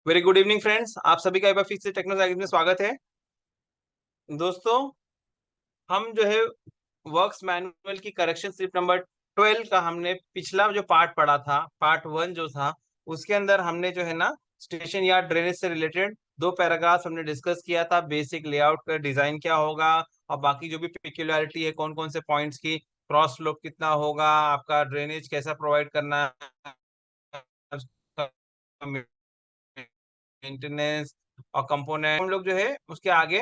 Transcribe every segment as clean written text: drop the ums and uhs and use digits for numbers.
Very good evening friends, आप सभी का एक बार फिर से टेक्नोलॉजी में स्वागत है। दोस्तों, हम जो है वर्क्स मैनुअल की करेक्शन स्लिप नंबर 12 का हमने पिछला जो पार्ट पढ़ा था, पार्ट 1 जो था, उसके अंदर हमने जो है ना स्टेशन या ड्रेनेज से रिलेटेड 2 पैराग्राफ हमने डिस्कस किया था। बेसिक लेआउट का डिजाइन क्या होगा और बाकी जो भी पेक्युलरिटी है, कौन कौन से पॉइंट्स की, क्रॉस स्लोप कितना होगा, आपका ड्रेनेज कैसा प्रोवाइड करना है, मेंटेनेंस और कंपोनेंट। हम लोग जो है उसके आगे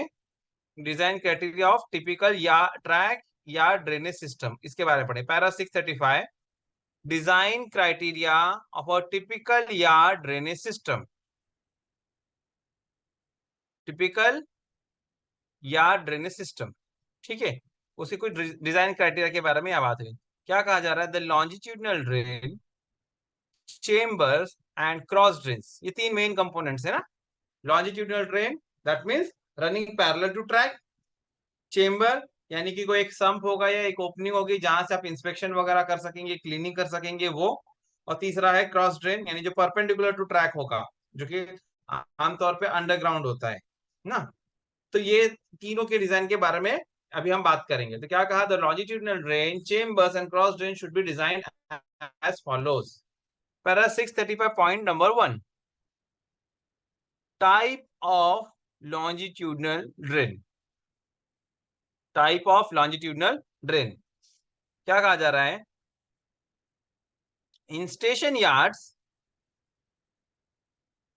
डिजाइन क्राइटेरिया ऑफ टिपिकल या ट्रैक या ड्रेनेज सिस्टम, इसके बारे में पढ़े। Para 635 design criteria of a typical या ड्रेनेज सिस्टम। टिपिकल या ड्रेनेज सिस्टम, ठीक है। उसी कुछ डिजाइन क्राइटेरिया के बारे में यहाँ बात है। क्या कहा जा रहा है? The longitudinal drain, chambers and cross drains, ये 3 मेन कंपोनेंट्स है ना। Longitudinal drain that means running parallel to track. Chamber यानी कि कोई एक संप होगा या एक ओपनिंग होगी जहां से आप इंस्पेक्शन वगैरह कर सकेंगे, क्लीनिंग कर सकेंगे वो। और तीसरा है क्रॉस ड्रेन, यानी जो परपेंडिकुलर टू ट्रैक होगा, जो कि आमतौर पे अंडरग्राउंड होता है ना। तो ये तीनों के डिजाइन के बारे में अभी हम बात करेंगे। तो क्या कहा? The longitudinal drain, chambers and cross drain should be design as follows. Para 635 point number 1, type of longitudinal drain. Type of longitudinal drain क्या कहा जा रहा है? In station yards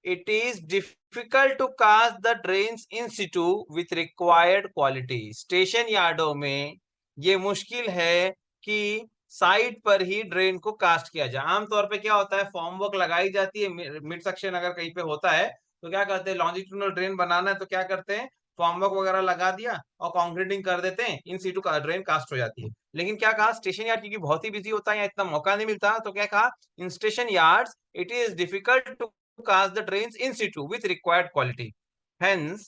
it is difficult to cast the drains in situ with required quality। Station यार्डों में ये मुश्किल है कि साइट पर ही ड्रेन को कास्ट किया जाए। आमतौर पे क्या होता है, फॉर्म वर्क लगाई जाती है, मिड सेक्शन अगर कहीं पे होता है तो क्या करते हैं, लॉन्जिट्यूडनल ड्रेन बनाना है तो क्या करते हैं, फॉर्म वर्क वगैरह लगा दिया और कंक्रीटिंग कर देते हैं, इन सीटू का ड्रेन कास्ट हो जाती है। लेकिन क्या कहा, स्टेशन यार्ड क्योंकि बहुत ही बिजी होता है या इतना मौका नहीं मिलता, तो क्या कहा, in station yards it is difficult to cast the drains in situ with required quality. Hence,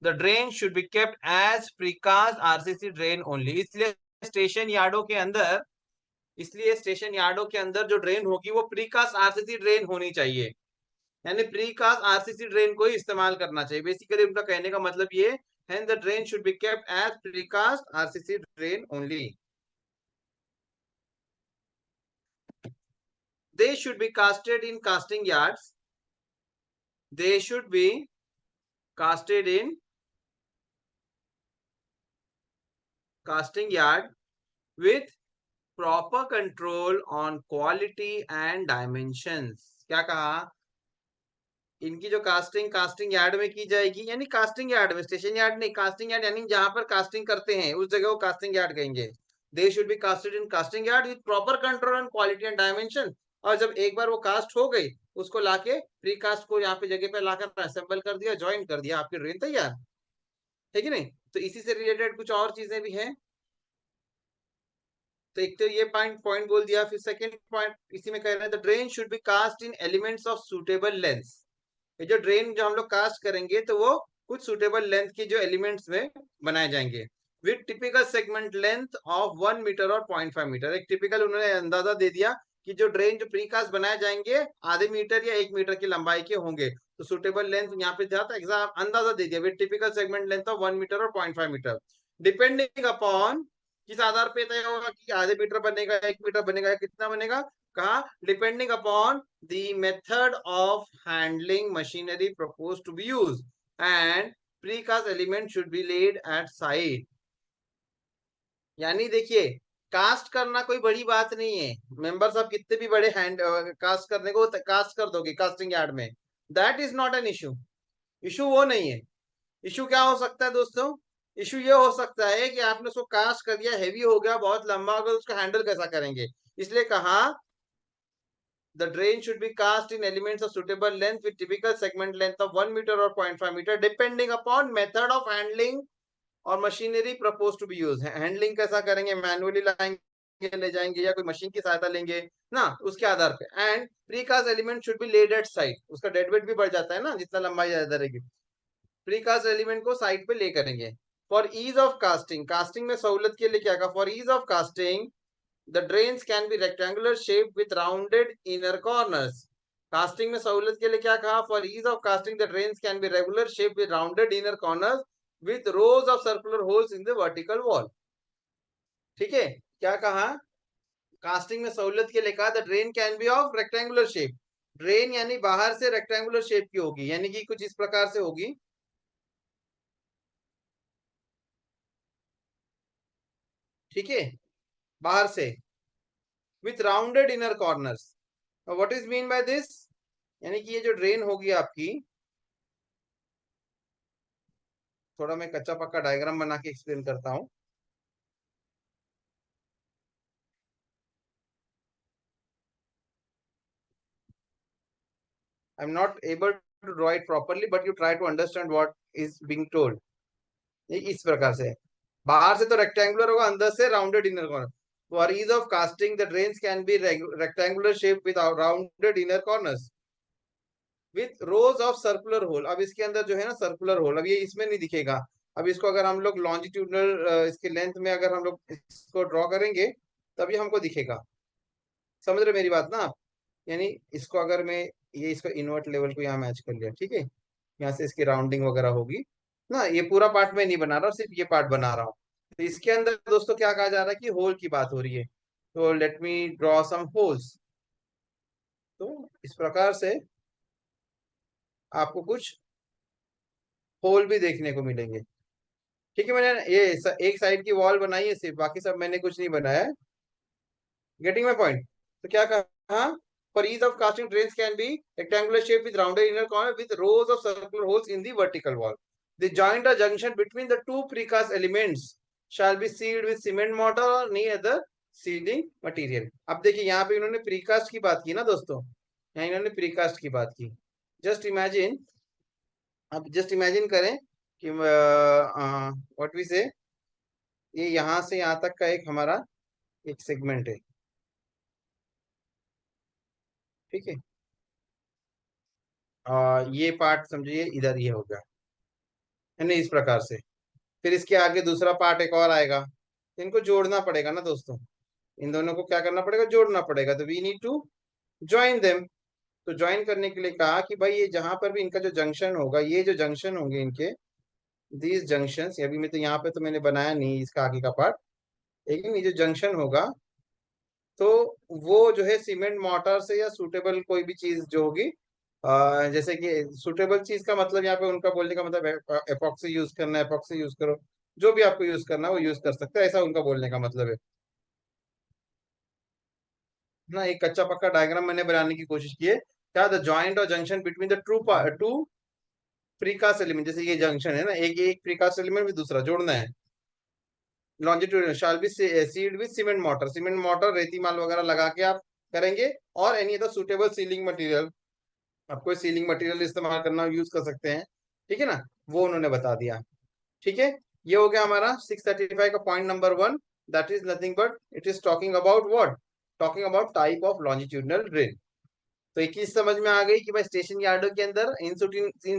the drain should be kept as precast RCC drain only। इसलिए स्टेशन यार्डों के अंदर जो ड्रेन होगी वो प्रीकास्ट आरसीसी ड्रेन होनी चाहिए, यानी प्रीकास्ट आरसीसी ड्रेन को ही इस्तेमाल करना चाहिए। बेसिकली उनका कहने का मतलब ये है, the drain should be kept as precast RCC drain only. They should be casted in casting yards। They should be casted in casting yard with proper control on quality and dimensions। क्या कहा, इनकी जो casting yard में की जाएगी, यानी casting yard में, station yard नहीं, कास्टिंग यार्ड यानी जहां पर कास्टिंग करते हैं उस जगह को कास्टिंग यार्ड कहेंगे। They should be casted in casting yard with proper control on quality and dimension. और जब एक बार वो कास्ट हो गई, उसको लाके प्री कास्ट को यहाँ पे जगह पे लाकर असेंबल कर दिया, ज्वाइन कर दिया, आपकी ड्रेन तैयार है कि नहीं। तो इसी से रिलेटेड कुछ और चीजें भी हैं। तो एक तो ये पॉइंट बोल दिया, फिर सेकंड पॉइंट इसी में कह रहे हैं, the drain should be cast in elements of suitable length. ये जो ड्रेन जो हम लोग कास्ट करेंगे तो वो कुछ सूटेबल लेंथ के जो एलिमेंट्स में बनाए जाएंगे, with typical segment length of 1 metre और 0.5 मीटर। एक टिपिकल उन्होंने अंदाजा दे दिया कि जो ड्रेन जो प्रीकास्ट बनाए जाएंगे आधे मीटर या 1 मीटर की लंबाई के होंगे। तो सूटेबल लेंथ यहाँ पे जाता एग्जाम अंदाजा दे दिया, with typical segment length of 1 metre और 0.5 मीटर। डिपेंडिंग अपॉन किस आधार पे तय होगा कि आधे मीटर बनेगा, 1 मीटर बनेगा, कितना बनेगा, कहा depending upon the method of handling machinery proposed to be used and precast element should be laid at site। यानी देखिए, कास्ट करना कोई बड़ी बात नहीं है। मेंबर्स आप कितने भी बड़े हैंड कास्ट करने को कास्ट कर दोगे कास्टिंग यार्ड में, that is not an issue. Issue वो नहीं है। इशू क्या हो सकता है दोस्तों, इशू ये हो सकता है कि आपने उसको कास्ट कर दिया, हैवी हो गया, बहुत लंबा हो गया, उसको हैंडल कैसा करेंगे। इसलिए कहा the drain should be cast in elements of suitable length with typical segment length of 1 meter or 0.5 meter depending upon method of handling और machinery propose to be use. Handling कैसा करेंगे, मैनुअली लाएंगे, ले जाएंगे, या कोई मशीन की सहायता लेंगे ना, उसके आधार पे। And precast element should be laid at site. उसका डेड वेट भी बढ़ जाता है ना, जितना लंबाई ज्यादा रहेगी। प्रीकास्ट एलिमेंट को साइट पे ले करेंगे। For ease of casting, casting में सहूलत के लिए क्या कहा, for ease of casting the drains can be rectangular shaped with rounded inner corners। Casting में सहूलियत के लिए क्या कहा, for ease of casting the drains can be regular shape with rounded inner corners with rows of circular holes in the vertical wall. ठीक है, क्या कहा, कास्टिंग में सहूलियत के लिए कहा the drain can be of rectangular shape, drain यानी बाहर से रेक्टेंगुलर शेप की होगी, यानी कि कुछ इस प्रकार से होगी, ठीक है, बाहर से, with rounded inner corners. What is mean by this, यानी कि ये जो ड्रेन होगी आपकी, थोड़ा मैं कच्चा पक्का डायग्राम बना के एक्सप्लेन करता हूं। I am not able to draw it properly but you try to understand what is being told. इस प्रकार से बाहर से तो रेक्टेंगुलर होगा, अंदर से rounded inner corner. For ease of casting the drains can be rectangular shape with rounded inner corners with rows of circular hole. अब इसके अंदर जो है ना सर्कुलर होल, अब ये इसमें नहीं दिखेगा। अब इसको अगर हम लोग लॉन्जिट्यूडनल इसके लेंथ में अगर हम लोग इसको ड्रॉ करेंगे तभी हमको दिखेगा। समझ रहे मेरी बात ना आप, यानी इसको अगर मैं ये इसको इन्वर्ट लेवल को यहाँ मैच कर लिया, ठीक है, यहाँ से इसकी राउंडिंग वगैरह होगी ना, ये पूरा पार्ट में नहीं बना रहा, सिर्फ ये पार्ट बना रहा हूँ। तो इसके अंदर दोस्तों क्या कहा जा रहा है कि होल की बात हो रही है, तो let me draw some holes. तो इस प्रकार से आपको कुछ होल भी देखने को मिलेंगे। ठीक है, मैंने ये एक साइड की वॉल बनाई है सिर्फ, बाकी सब मैंने कुछ नहीं बनाया है। Getting my point. तो क्या कहा, for ease of casting drains can be rectangular shape with rounded inner corner with rows of circular holes in the vertical wall. The joint or junction between the two precast elements shall be sealed with cement mortar or any other sealing material. अब देखिए यहाँ पे इन्होंने precast की बात की ना दोस्तों, यहाँ इन्होंने प्रीकास्ट की बात की। जस्ट इमेजिन, अब जस्ट इमेजिन करें कि व्हाट वी से, ये यहाँ से यहाँ तक का एक हमारा एक सेगमेंट है, ठीक है, ये पार्ट समझिए इधर ये हो गया है ना, इस प्रकार से। फिर इसके आगे दूसरा पार्ट एक और आएगा, इनको जोड़ना पड़ेगा ना दोस्तों, इन दोनों को क्या करना पड़ेगा, जोड़ना पड़ेगा। तो we need to join them. तो ज्वाइन करने के लिए कहा कि भाई ये जहां पर भी इनका जो जंक्शन होगा, ये जो जंक्शन होंगे इनके, दीज जंक्शन, अभी मैं तो यहाँ पे तो मैंने बनाया नहीं इसका आगे का पार्ट, लेकिन ये जो जंक्शन होगा तो वो जो है सीमेंट मोर्टार से या सूटेबल कोई भी चीज जो होगी, जैसे कि सुटेबल चीज का मतलब यहाँ पे उनका बोलने का मतलब एपॉक्सी यूज करना है, एपॉक्सी यूज करो, जो भी आपको यूज करना है वो यूज कर सकते हैं, ऐसा उनका बोलने का मतलब है ना। एक कच्चा पक्का डायग्राम मैंने बनाने की कोशिश की है, क्या, द जॉइंट और junction between the two precast element, जैसे ये जंक्शन है ना, एक एक प्रीकास्ट एलिमेंट भी दूसरा जोड़ना है, longitude shall be sealed with cement mortar, cement mortar रेती माल वगैरह लगा के आप करेंगे, और any other suitable sealing material, आप कोई सीलिंग मटेरियल इस्तेमाल करना यूज कर सकते हैं, ठीक है ना, वो उन्होंने बता दिया। ठीक है, ये हो गया हमारा 635 का point number 1, that is nothing but it is talking about what, talking about type of longitudinal drain. तो एक चीज समझ में आ गई कि भाई स्टेशन यार्डो के अंदर इन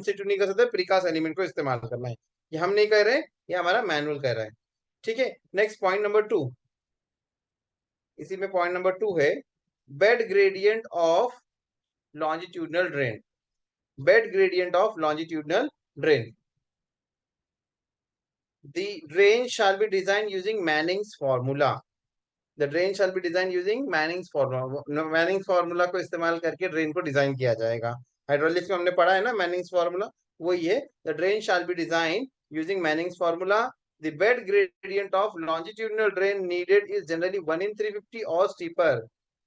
सिटू नहीं कर सकते, प्रीकास्ट एलिमेंट को इस्तेमाल करना है, ये हम नहीं कर रहे, ये हमारा मैनुअल कह रहा है। ठीक है, नेक्स्ट पॉइंट नंबर 2, इसी में पॉइंट नंबर 2 है bed gradient of longitudinal drain, bed gradient of longitudinal drain. The drain shall be designed using Manning's formula. The drain shall be designed using Manning's formula. Manning's formula को इस्तेमाल करके drain को design किया जाएगा। Hydraulics में हमने पढ़ा है ना Manning's formula, वो ये, the drain shall be designed using Manning's formula. The bed gradient of longitudinal drain needed is generally 1 in 350 or steeper.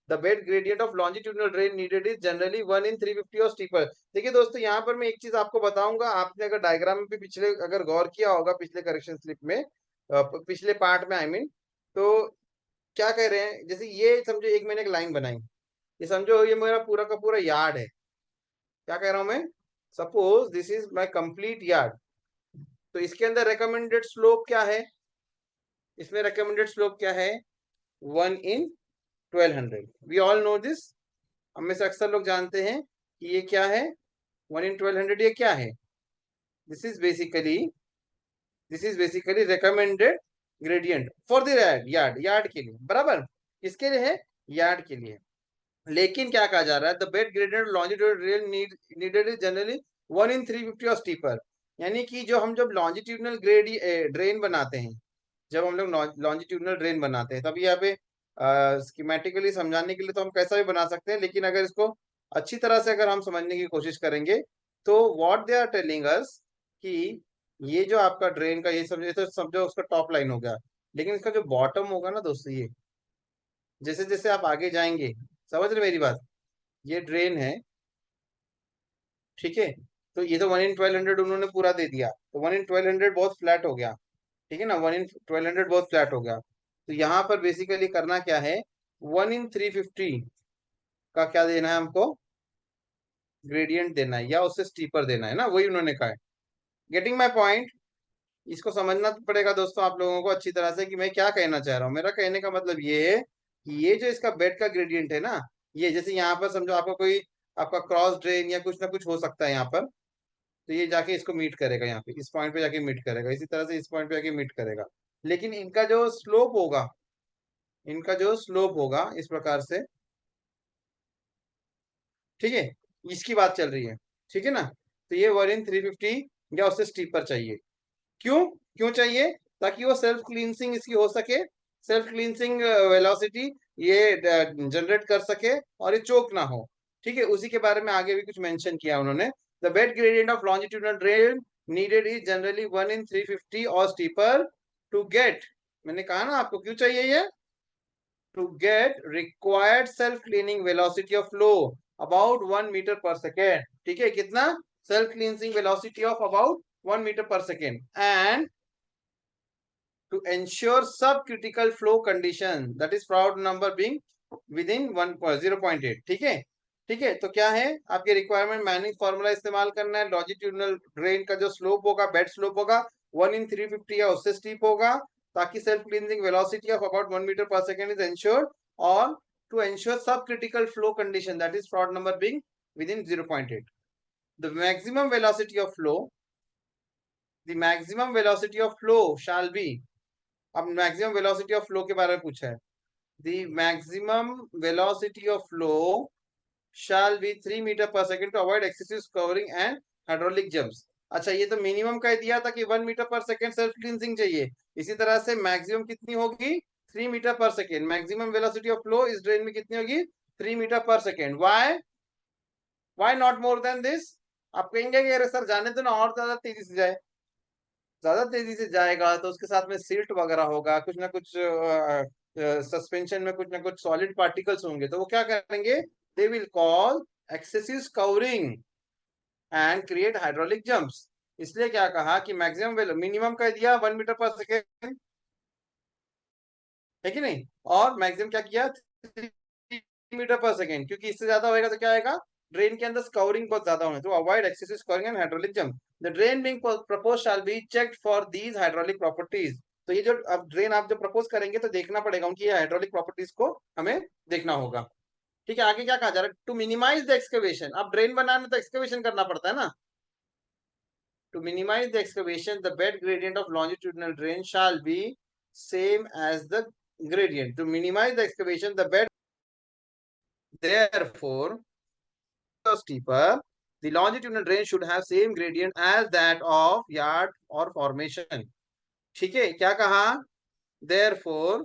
The bed gradient of longitudinal drain needed is generally 1 in 350 और steeper. देखिए दोस्तों, यहाँ पर मैं एक चीज आपको बताऊंगा, आपने अगर डायग्राम में भी पिछले अगर गौर किया होगा, पिछले करेक्शन स्लिप में, पिछले पार्ट में आई मीन, तो क्या कह रहे हैं, जैसे ये समझो एक मैंने एक लाइन बनाई, ये समझो ये मेरा पूरा का पूरा यार्ड है, क्या कह रहा हूं मैं, suppose this is my complete yard. तो इसके अंदर रिकमेंडेड स्लोप क्या है, इसमें रिकमेंडेड स्लोप क्या है, 1 in 1200, we all know this, हम में से अक्सर लोग जानते हैं कि ये क्या है, 1 in 1200, ये क्या है, this is basically, this is basically recommended gradient for the yard, yard के लिए, बराबर, किसके लिए है, यार्ड के लिए। लेकिन क्या कहा जा रहा है, the bed graded longitudinal drain needed is generally 1 in 350 और स्टीपर। यानी कि जो हम जब लॉन्जिट्यूडनल ग्रेड ड्रेन बनाते हैं, जब हम लोग लॉन्जिट्यूडनल ड्रेन बनाते हैं, तभी यहाँ पे स्कीमेटिकली समझाने के लिए तो हम कैसा भी बना सकते हैं, लेकिन अगर इसको अच्छी तरह से अगर हम समझने की कोशिश करेंगे, तो what they are telling us कि ये जो आपका ड्रेन का ये समझो, ये तो समझो उसका टॉप लाइन हो गया, लेकिन इसका जो बॉटम होगा ना दोस्तों, ये जैसे जैसे आप आगे जाएंगे, समझ रहे मेरी बात, ये ड्रेन है, ठीक है, तो ये तो 1 in 1200 उन्होंने पूरा दे दिया, तो 1 in 1200 बहुत फ्लैट हो गया, ठीक है ना, 1 in 1200 बहुत फ्लैट हो गया। तो यहाँ पर बेसिकली करना क्या है, 1 in 350 का क्या देना है हमको, ग्रेडियंट देना है, या उससे स्टीपर देना है ना, वही उन्होंने कहा है। Getting my point. इसको समझना पड़ेगा दोस्तों आप लोगों को अच्छी तरह से कि मैं क्या कहना चाह रहा हूँ। मेरा कहने का मतलब ये है कि ये जो इसका बेड का ग्रेडियंट है ना, ये जैसे यहाँ पर समझो आपका कोई आपका क्रॉस ड्रेन या कुछ ना कुछ हो सकता है यहाँ पर, तो ये जाके इसको मीट करेगा, यहाँ पे इस पॉइंट पे जाके मीट करेगा, इसी तरह से इस पॉइंट पे जाके मीट करेगा। लेकिन इनका जो स्लोप होगा इस प्रकार से, ठीक है, इसकी बात चल रही है, ठीक है ना। तो ये 1 in 350 या उससे स्टीपर चाहिए। क्यों क्यों चाहिए, ताकि वो सेल्फ क्लींसिंग इसकी हो सके, सेल्फ क्लींसिंग वेलोसिटी ये जनरेट कर सके और ये चोक ना हो, ठीक है। उसी के बारे में आगे भी कुछ मेंशन किया उन्होंने। The bed gradient of longitudinal drain needed is generally 1 in 350 और स्टीपर टू गेट, मैंने कहा ना आपको क्यों चाहिए ये, to get required self cleaning velocity of flow about 1 meter per second, ठीक है, कितना, self cleansing velocity of about 1 meter per second, and to ensure subcritical flow condition, that is Froude number being within 0.8, ठीक है। ठीक है, तो क्या है आपके रिक्वायरमेंट, मैनिंग फॉर्मूला इस्तेमाल करना है, लॉन्जिट्यूडनल ड्रेन का जो स्लोप होगा, बेड स्लोप होगा 1 in 350 या उससे स्टीप होगा, ताकि self cleansing velocity of about 1 meter per second is ensured, और टू एंश्योर सब critical flow condition, that is fraud number being within 0.8, the maximum velocity of flow, the maximum velocity of flow shall be, अब maximum velocity of flow के बारे में पूछा है, the maximum velocity of flow shall be 3 meter per second to avoid excessive covering and hydraulic jumps। अच्छा, ये तो minimum का दिया था कि 1 meter per second self cleansing चाहिए, इसी तरह से मैक्सिमम कितनी होगी, 3 meter per second। Maximum velocity of flow इस ड्रेन में कितनी होगी, 3 meter per second। Why not more than this. आप कहेंगे कि अरे सर जाने दो ना, और ज्यादा तेजी से जाए, ज्यादा तेजी से जाएगा तो उसके साथ में सिल्ट वगैरह होगा, कुछ ना कुछ सस्पेंशन में कुछ ना कुछ सॉलिड पार्टिकल्स होंगे, तो वो क्या करेंगे, they will call excessive covering and create hydraulic jumps. इसलिए क्या कहा कि मैक्सिमम मिनिमम का दिया 1 meter per second, है कि नहीं, और मैक्सिमम क्या किया 3 meter per second, क्योंकि इससे ज्यादा होगा तो क्या आएगा, ड्रेन के अंदर स्कवरिंग बहुत ज्यादा होने, तो avoid excessive scouring and hydraulic jump. The drain being proposed shall be checked for these hydraulic properties. तो ये जो अब ड्रेन आप जो प्रपोज करेंगे तो देखना पड़ेगा उनकी ये हाइड्रोलिक प्रॉपर्टीज को हमें देखना होगा, ठीक है। आगे क्या कहा जा रहा है, टू मिनिमाइज द एक्सकवेशन, अब ड्रेन बनाने तो एक्सकवेशन करना पड़ता है ना, to minimize the excavation, the bed gradient of longitudinal drain shall be same as the gradient. To minimize the excavation, the bed, therefore, steeper, the longitudinal drain should have same gradient as that of yard or formation. ठीक है, क्या कहा, therefore,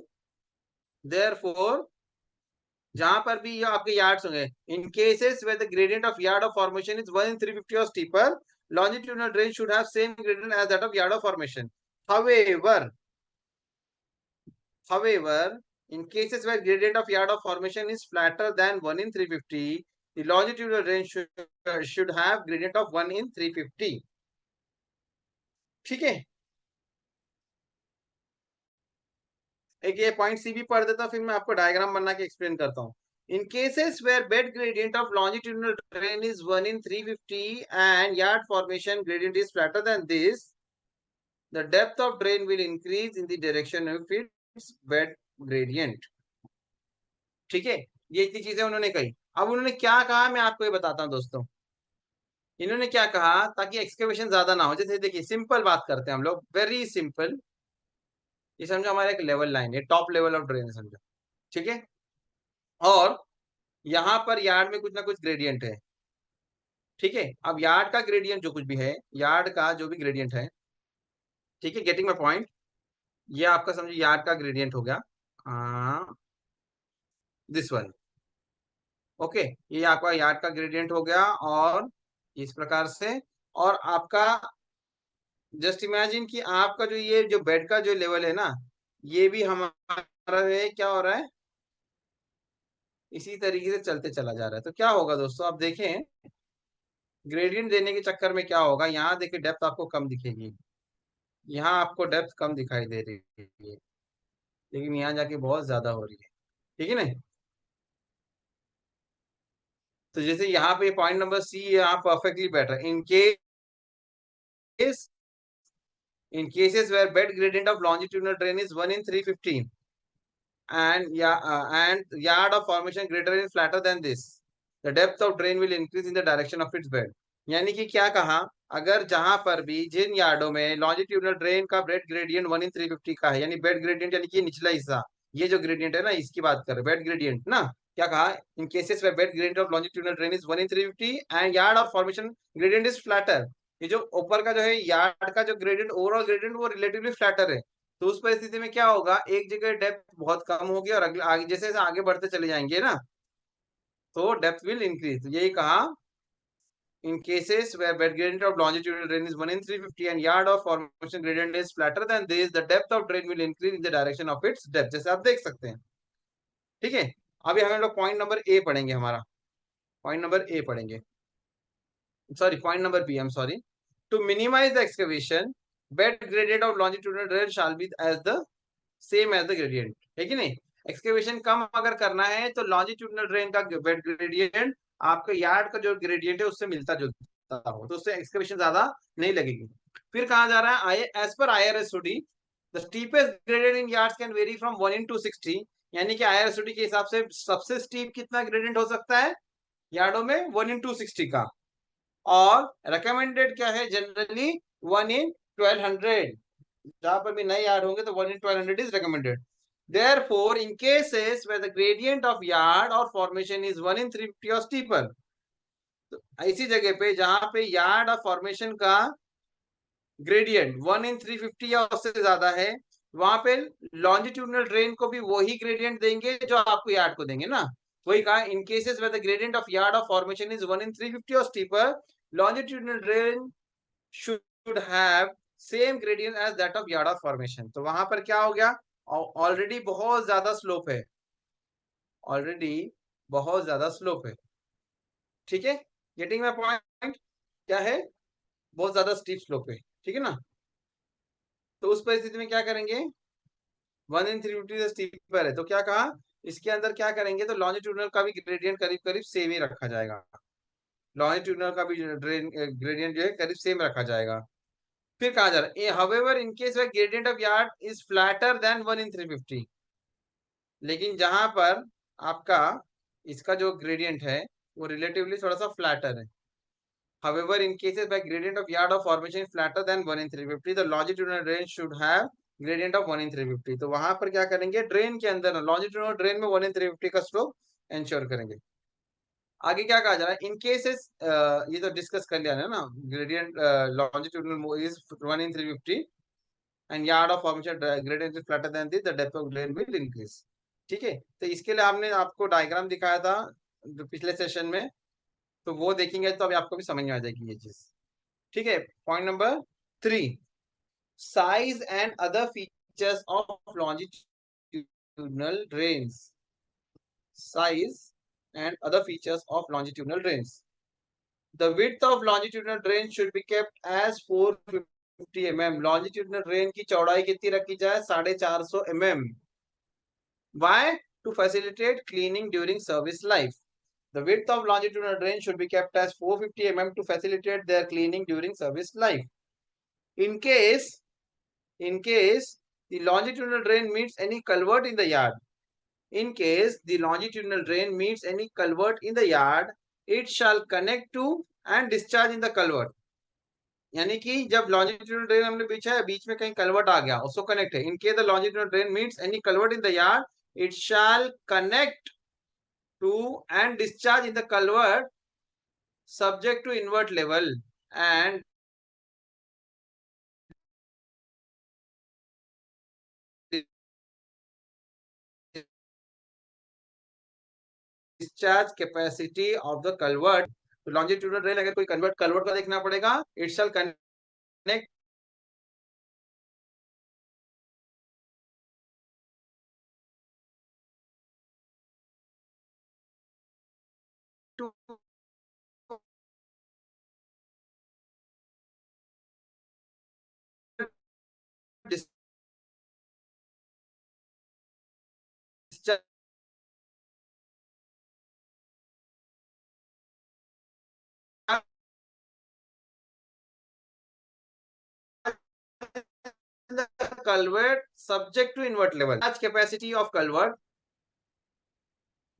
जहां पर भी ये आपके yards होंगे, in cases where the gradient of yard of formation is 1 in 350 और steeper, longitudinal drain should have same gradient as that of yard of formation. However, in cases where gradient of yard of formation is flatter than 1 in 350, the longitudinal drain should have gradient of 1 in 350, ठीक है। एक ये point सी भी पढ़ देता हूं, फिर मैं आपको डायग्राम बना के एक्सप्लेन करता हूं। In cases where bed gradient of longitudinal drain is 1 in 350 and yard formation gradient is flatter than this, the depth of drain will increase in the direction of its bed gradient, ठीक है। ये इतनी चीजें उन्होंने कही। अब उन्होंने क्या कहा मैं आपको ये बताता हूँ दोस्तों। इन्होंने क्या कहा, ताकि एक्सकेवेशन ज्यादा ना हो, जैसे देखिए सिंपल बात करते हैं हम लोग, वेरी सिंपल। ये समझो हमारा एक लेवल लाइन है, टॉप लेवल ऑफ ड्रेन समझो, ठीक है। और यहाँ पर यार्ड में कुछ ना कुछ ग्रेडियंट है, ठीक है। अब यार्ड का ग्रेडियंट जो कुछ भी है, यार्ड का जो भी ग्रेडियंट है, ठीक है, गेटिंग माई पॉइंट, ये आपका समझिए यार्ड का ग्रेडियंट हो गया, दिस वन, ओके, ये आपका यार्ड का ग्रेडियंट हो गया, और इस प्रकार से, और आपका जस्ट इमेजिन कि आपका जो ये जो बेड का जो लेवल है ना, ये भी हमारा है, क्या हो रहा है, इसी तरीके से चलते चला जा रहा है। तो क्या होगा दोस्तों, आप देखें ग्रेडियंट देने के चक्कर में क्या होगा, यहाँ देखिए डेप्थ आपको कम दिखेगी, यहाँ आपको डेप्थ कम दिखाई दे रही है, लेकिन यहाँ जाके बहुत ज्यादा हो रही है, ठीक है ना। तो जैसे यहाँ पे पॉइंट नंबर सी यहाँ perfectly better case in cases where bed gradient of longitudinal drain is 1 in 315 and yard of formation greater is flatter than this, the depth of drain will increase in the direction of its bed। यानी कि क्या कहा, अगर जहां पर भी जिन यार्डों में लॉन्जिट्यूडनल ड्रेन का बेड ग्रेडियंट 1 in 350 का है, यानी बेड ग्रेडियंट यानी कि निचला हिस्सा, ये जो ग्रेडियंट है ना, इसकी बात कर रहे बेड ग्रेडियंट ना, क्या कहा, in cases where bed gradient of longitudinal drain is 1 in 350 and yard of formation gradient is flatter, ये जो ऊपर का जो है यार्ड का जो ग्रेडियंट, ओवरऑल ग्रेडियंट वो रिलेटिवली फ्लैटर है। तो उस परिस्थिति में क्या होगा, एक जगह डेप्थ बहुत कम होगी और अगले आगे जैसे आगे बढ़ते चले जाएंगे ना, तो डेप्थ विल इंक्रीज, यही कहा in cases where bed gradient of longitudinal drain is 1 in 350 and yard of formation gradient is flatter than this, the depth of drain will increase in the direction of its depth, जैसे आप देख सकते हैं, ठीक है। अभी हम लोग पॉइंट नंबर ए पढ़ेंगे, हमारा पॉइंट नंबर ए पढ़ेंगे, sorry point number B, I am sorry. To minimise the excavation, bed gradient of longitudinal drain shall be as the same as the gradient, है कि नहीं। एक्सकेवेशन कम अगर करना है तो लॉन्जिट्यूडनल ड्रेन का बेड ग्रेडियंट आपके यार्ड का जो ग्रेडियंट है उससे मिलता जुलता हो, तो उससे एक्सकेवेशन ज्यादा नहीं लगेगी। फिर कहा जा रहा है एज पर IRSOD the steepest gradient in yards can vary from 1 in 260, यानी कि IRSOD के हिसाब से सबसे स्टीप कितना ग्रेडियंट हो सकता है यार्डों में, 1 in 260 का, और रिकमेंडेड क्या है जनरली 1 in 1200, जहां पर भी नए यार्ड होंगे तो 1 in 1200 is recommended. Therefore, in cases where the gradient of yard or formation is 1 in 350 or steeper, तो ऐसी जगह पे जहां पे यार्ड और फॉर्मेशन का ग्रेडियंट 1 in 350 या उससे ज्यादा है, वहां पे लॉन्जिट्यूडनल ड्रेन को भी वही ग्रेडियंट देंगे जो आपको यार्ड को देंगे ना, वही कहा in cases where the gradient of yard of formation is 1 in 350 और steeper, longitudinal drain should have same gradient as that of yard of formation. तो वहां पर क्या हो गया, ऑलरेडी बहुत ज्यादा स्लोप है, ऑलरेडी बहुत ज्यादा स्लोप है, ठीक है, गेटिंग माय पॉइंट, क्या है, बहुत ज्यादा स्टीप स्लोप है, ठीक है ना। तो उस परिस्थिति में क्या करेंगे, 1 in 350 से स्टीपर है, तो क्या कहा, इसके अंदर क्या करेंगे, तो लॉन्जिट्यूडनल का भी ग्रेडियंट करीब करीब सेम ही रखा जाएगा, लॉन्जिट्यूडनल का भी ग्रेडियंट जो है करीब सेम रखा जाएगा। फिर कहा जा रहा है however in case where gradient of yard is flatter than 1 in 350, लेकिन जहां पर आपका इसका जो ग्रेडियंट है वो रिलेटिवली थोड़ा सा फ्लैटर है। However, in cases where gradient of yard of formation is flatter than 1 in 350, the longitudinal drain should have gradient of 1 in 350। तो वहां पर क्या करेंगे, ड्रेन के अंदर लॉन्जिट्यूडनल ड्रेन में 1 in 350 का स्लोप एंश्योर करेंगे। आगे क्या कहा जा रहा है, इन केसेस, ये तो डिस्कस कर लिया है ना, gradient longitudinal is 1 in 350 and yard of formation gradient is flatter than this, the depth of drain will increase, ठीक है। तो इसके लिए हमने आपको डायग्राम दिखाया था पिछले सेशन में, तो वो देखेंगे तो अभी आपको भी समझ में आ जाएगी ये चीज, ठीक है। Point number 3, size and other features of longitudinal drains, size and other features of longitudinal drains. The width of longitudinal drain should be kept as 450 mm, longitudinal drain की चौड़ाई कितनी रखी जाए, 450 mm। Why? To facilitate cleaning during service life, the width of longitudinal drain should be kept as 450 mm to facilitate their cleaning during service life. In case the longitudinal drain meets any culvert in the yard, in case the longitudinal drain meets any culvert in the yard, it shall connect to and discharge in the culvert। यानी कि जब longitudinal drain हमने बिछा है, बीच में कहीं culvert आ गया, उसको कनेक्ट है। इन case the longitudinal drain meets any culvert in the yard, it shall connect to and discharge in the culvert subject to invert level and discharge capacity of the culvert. तो longitudinal drain अगर कोई culvert का देखना पड़ेगा, it shall connect to discharge the culvert subject to invert level. Discharge capacity of culvert.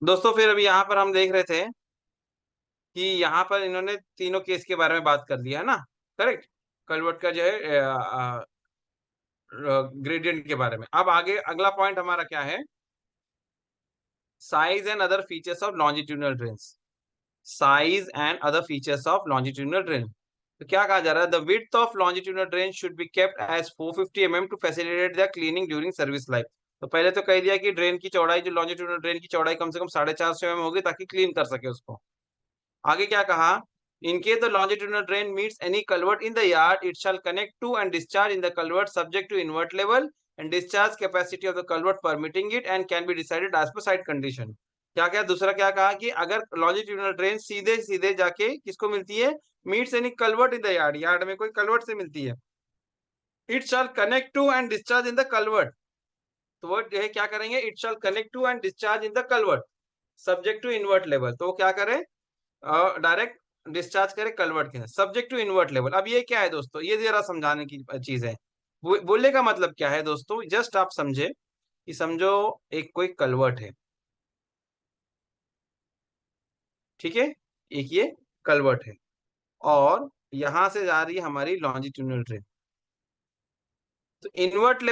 दोस्तों फिर अभी यहाँ पर हम देख रहे थे कि यहाँ पर इन्होंने तीनों केस के बारे में बात कर दिया है ना, करेक्ट, कलवर्ट का जो है ग्रेडियंट के बारे में। अब आगे अगला पॉइंट हमारा क्या है, size and other features of longitudinal drains. Size and other features of longitudinal drain. तो क्या कहा जा रहा है, the width of longitudinal drain should be kept as 450 mm to facilitate the cleaning during service life. तो पहले तो कह दिया कि ड्रेन की चौड़ाई, जो लॉन्जिट्यूडनल ड्रेन की चौड़ाई कम से कम 450 mm होगी ताकि क्लीन कर सके उसको। आगे क्या कहा, in case the longitudinal drain meets any culvert in the yard, it shall connect to and discharge in the culvert subject to invert level and discharge capacity of the culvert permitting it and can be decided as per site condition। क्या क्या दूसरा क्या कहा कि अगर longitudinal drain सीधे सीधे जाके किसको मिलती है, meets any culvert in the yard, yard में कोई culvert से मिलती है, it shall connect to and discharge in the culvert। तो वो जो है क्या करेंगे, it shall connect to and discharge in the culvert subject to invert level। तो वो क्या करें, डायरेक्ट डिस्चार्ज करे कन्वर्ट के सब्जेक्ट टू इन्वर्ट लेवल। अब ये क्या है दोस्तों, ये जरा समझाने की चीज है। बोलने का मतलब क्या है दोस्तों, जस्ट आप समझे कि समझो एक कोई कलवर्ट है, ठीक है, एक ये कलवर्ट है और यहां से जा रही है हमारी लॉन्जिट्यूडनल ट्रेन। तो इन्वर्ट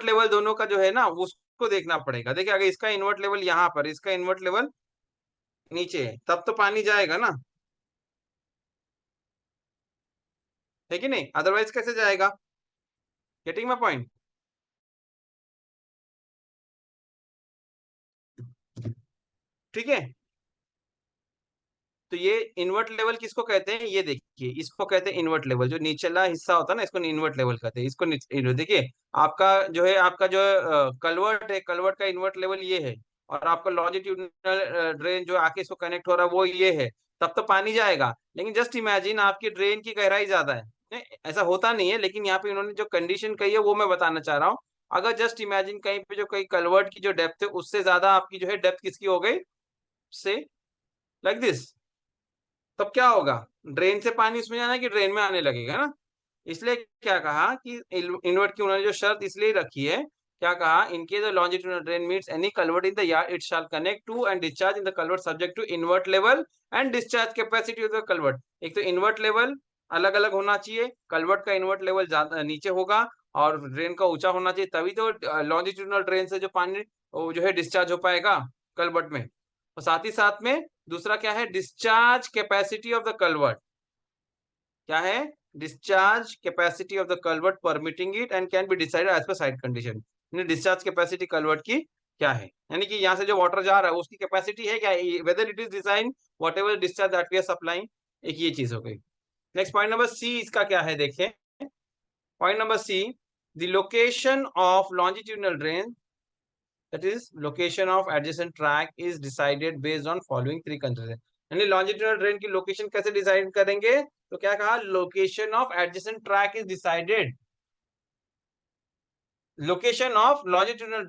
लेवल दोनों का जो है ना उसको देखना पड़ेगा। देखिए अगर इसका इन्वर्ट लेवल यहाँ पर, इसका इन्वर्ट लेवल नीचे है, तब तो पानी जाएगा ना, है कि नहीं, अदरवाइज कैसे जाएगा। Getting my point. ठीक है, तो ये इन्वर्ट लेवल किसको कहते हैं, ये देखिए इसको कहते हैं इन्वर्ट लेवल। जो निचला हिस्सा होता है ना इसको इन्वर्ट लेवल कहते हैं, इसको देखिए आपका जो है, आपका जो कलवर्ट है, कलवर्ट का इन्वर्ट लेवल ये है और आपका लॉन्जिट्यूडनल ड्रेन जो आके इसको कनेक्ट हो रहा है वो ये है, तब तो पानी जाएगा। लेकिन जस्ट इमेजिन आपकी ड्रेन की गहराई ज्यादा है, नहीं, ऐसा होता नहीं है, लेकिन यहाँ पे इन्होंने जो कंडीशन कही है वो मैं बताना चाह रहा हूँ। अगर जस्ट इमेजिन कहीं पे जो कहीं कलवर्ट की जो डेप्थ है उससे ज्यादा आपकी जो है डेप्थ किसकी हो गई, से लाइक दिस, तब क्या होगा, ड्रेन से पानी उसमें जाना है कि ड्रेन में आने लगेगा ना। इसलिए क्या कहा कि इन्वर्ट की उन्होंने जो शर्त इसलिए रखी है, क्या कहा, in case the longitudinal drain meets any culvert in the yard it shall connect to and discharge in the culvert subject to invert level and discharge capacity of the culvert. एक तो इन्वर्ट लेवल अलग अलग होना चाहिए, culvert का invert level ज्यादा नीचे होगा और ड्रेन का ऊंचा होना चाहिए, तभी तो लॉन्जिट्यूडनल ड्रेन से जो पानी जो है डिस्चार्ज हो पाएगा कल्वर्ट में। और साथ ही साथ में दूसरा क्या है, discharge capacity of the culvert, क्या है, discharge capacity of the culvert permitting it and can be decided as per site condition. Discharge capacity culvert की क्या है, यानी कि यहाँ से जो वाटर जा रहा है उसकी कैपेसिटी है क्या, whether it is design whatever discharge that we are supplying. एक ये चीज हो गई। नेक्स्ट पॉइंट नंबर सी इसका क्या है, देखें point number C, the location of longitudinal drain, that is location of adjacent track is decided based on following three considerations। यानी लॉन्जिट्यूडनल ड्रेन की लोकेशन कैसे डिसाइड करेंगे, तो क्या कहा, location of adjacent track is decided, location of longitudinal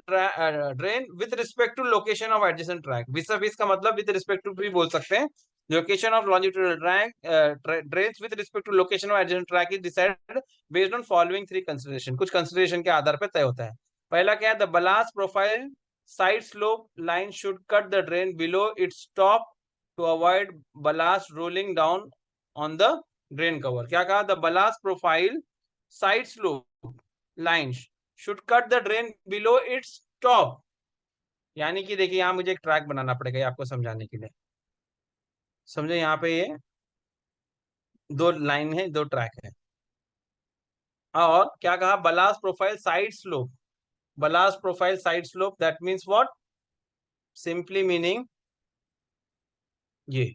drain with respect to location of adjacent track. विस विस का मतलब विद रिस्पेक्ट टू भी बोल सकते हैं। Location of longitudinal track drains with respect to location of adjacent track is decided based on following three consideration. कुछ consideration के आधार पर तय होता है। पहला क्या है, the ballast profile side slope line should cut the drain below its top to avoid ballast rolling down on the drain cover। क्या कहा, the ballast profile side slope line should cut the drain below its top, यानी कि देखिए यहाँ मुझे एक track बनाना पड़ेगा ये आपको समझाने के लिए। समझो यहाँ पे ये दो लाइन है, दो ट्रैक है। और क्या कहा, ballast profile side slope. Ballast profile side slope that means what, simply meaning ये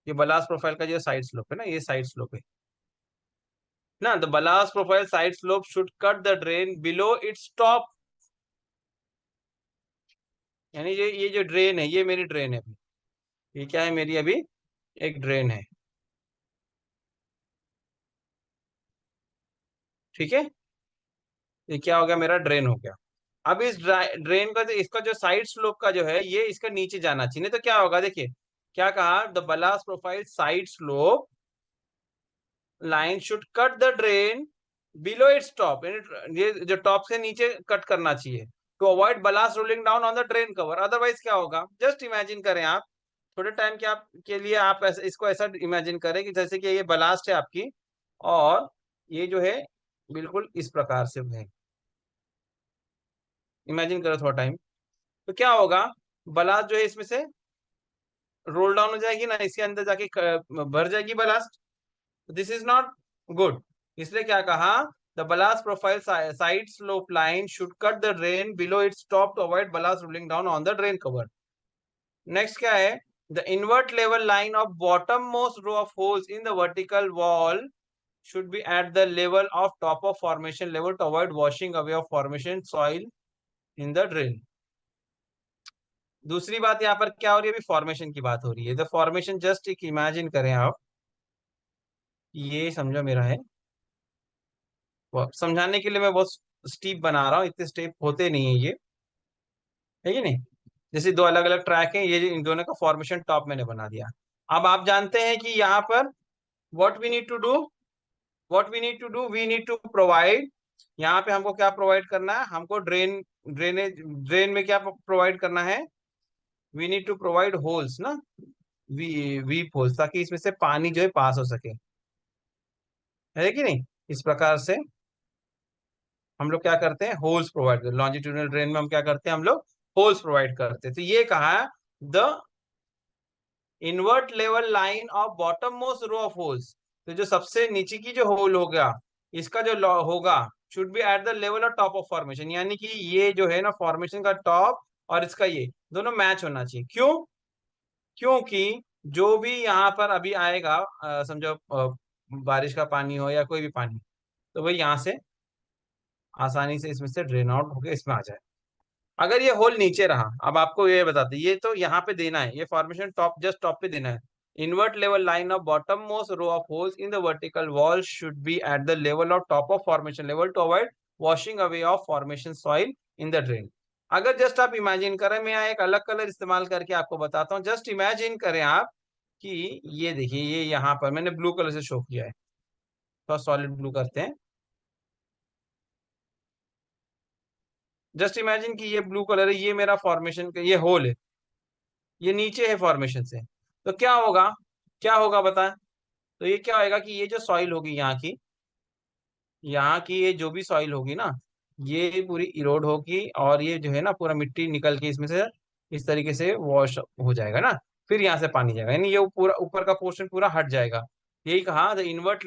बलास प्रोफाइल का जो साइड स्लोप है ना, ये साइड स्लोप है ना। The ballast profile side slope should cut the drain below its top. यानी ये जो ड्रेन है, ये मेरी ड्रेन है अभी। ये क्या है, मेरी अभी एक ड्रेन है, ठीक है। ये क्या हो गया, मेरा ड्रेन हो गया। अब इस ड्रेन का इसका जो साइड स्लोप का जो है, ये इसका नीचे जाना चाहिए, नहीं तो क्या होगा देखिए। क्या कहा, the ballast profile side slope line should cut the drain below its top. ये जो टॉप से नीचे कट करना चाहिए to avoid ballast rolling down on the drain cover. Otherwise क्या होगा, जस्ट इमेजिन करें आप, थोड़े टाइम के आप के लिए आप इसको ऐसा इमेजिन करें कि जैसे कि ये बलास्ट है आपकी, और ये जो है बिल्कुल इस प्रकार से है। इमेजिन करो थोड़ा टाइम, तो क्या होगा, बलास्ट जो है इसमें से रोल डाउन हो जाएगी ना, इसके अंदर जाके भर जाएगी ballast. This is not good. इसलिए क्या कहा, the ballast profile side slope line should cut the drain below its top to avoid ballast rolling down on the drain cover. Next क्या है, the invert level line of bottom most row of holes in the vertical wall should be at the level of top of formation level to avoid washing away of formation soil in the drain। दूसरी बात यहाँ पर क्या हो रही है, अभी formation की बात हो रही है। द फॉर्मेशन जस्ट एक इमेजिन करें आप, ये समझो मेरा है, समझाने के लिए मैं बहुत स्टीप बना रहा हूँ, इतने स्टेप होते नहीं है ये, है कि नहीं। जैसे दो अलग अलग ट्रैक हैं, ये इन दोनों का फॉर्मेशन टॉप मैंने बना दिया। अब आप जानते हैं कि यहाँ पर what we need to do, we need to provide, यहाँ पे हमको क्या प्रोवाइड करना है, हमको ड्रेन में क्या प्रोवाइड करना है, we need to provide holes ना, वीप होल्स, ताकि इसमें से पानी जो है पास हो सके, है कि नहीं। इस प्रकार से हम लोग क्या करते हैं, होल्स प्रोवाइड करते, लॉन्जिट्यूडनल ड्रेन में हम क्या करते हैं, हम लोग होल्स प्रोवाइड करते हैं। तो ये कहा, the invert level line of bottom most row of holes, तो जो सबसे नीचे की जो होल होगा, इसका जो होगा, should be at the level of top of formation. यानी कि ये जो है ना फॉर्मेशन का टॉप और इसका ये दोनों मैच होना चाहिए। क्यों, क्योंकि जो भी यहाँ पर अभी आएगा, समझो बारिश का पानी हो या कोई भी पानी, तो वही यहाँ से आसानी से इसमें से ड्रेन आउट होकर इसमें आ जाए। अगर ये होल नीचे रहा, अब आपको ये बताते, ये तो यहाँ पे देना है, ये फॉर्मेशन टॉप जस्ट टॉप पे देना है। Invert level line of bottom most row of holes in the vertical wall should be at the level of top of formation level to avoid washing away of formation soil in the drain. अगर just आप imagine करें, मैं यहाँ एक अलग colour इस्तेमाल करके आपको बताता हूँ, जस्ट इमेजिन करें आप कि ये देखिए, ये यहाँ पर मैंने ब्लू कलर से शो किया है, थोड़ा सॉलिड ब्लू करते हैं। जस्ट इमेजिन कि ये ब्लू कलर है, ये मेरा फॉर्मेशन का ये होल है, ये नीचे है फॉर्मेशन से। तो क्या होगा, क्या होगा बता, तो ये क्या होगा कि ये जो सॉइल होगी यहाँ की ये जो भी सॉइल होगी ना, ये पूरी इरोड होगी, और ये जो है ना पूरा मिट्टी निकल के इसमें से इस तरीके से वॉश हो जाएगा ना, फिर यहाँ से पानी जाएगा, यानी ये पूरा ऊपर का पोर्शन पूरा हट जाएगा। यही कहा, the invert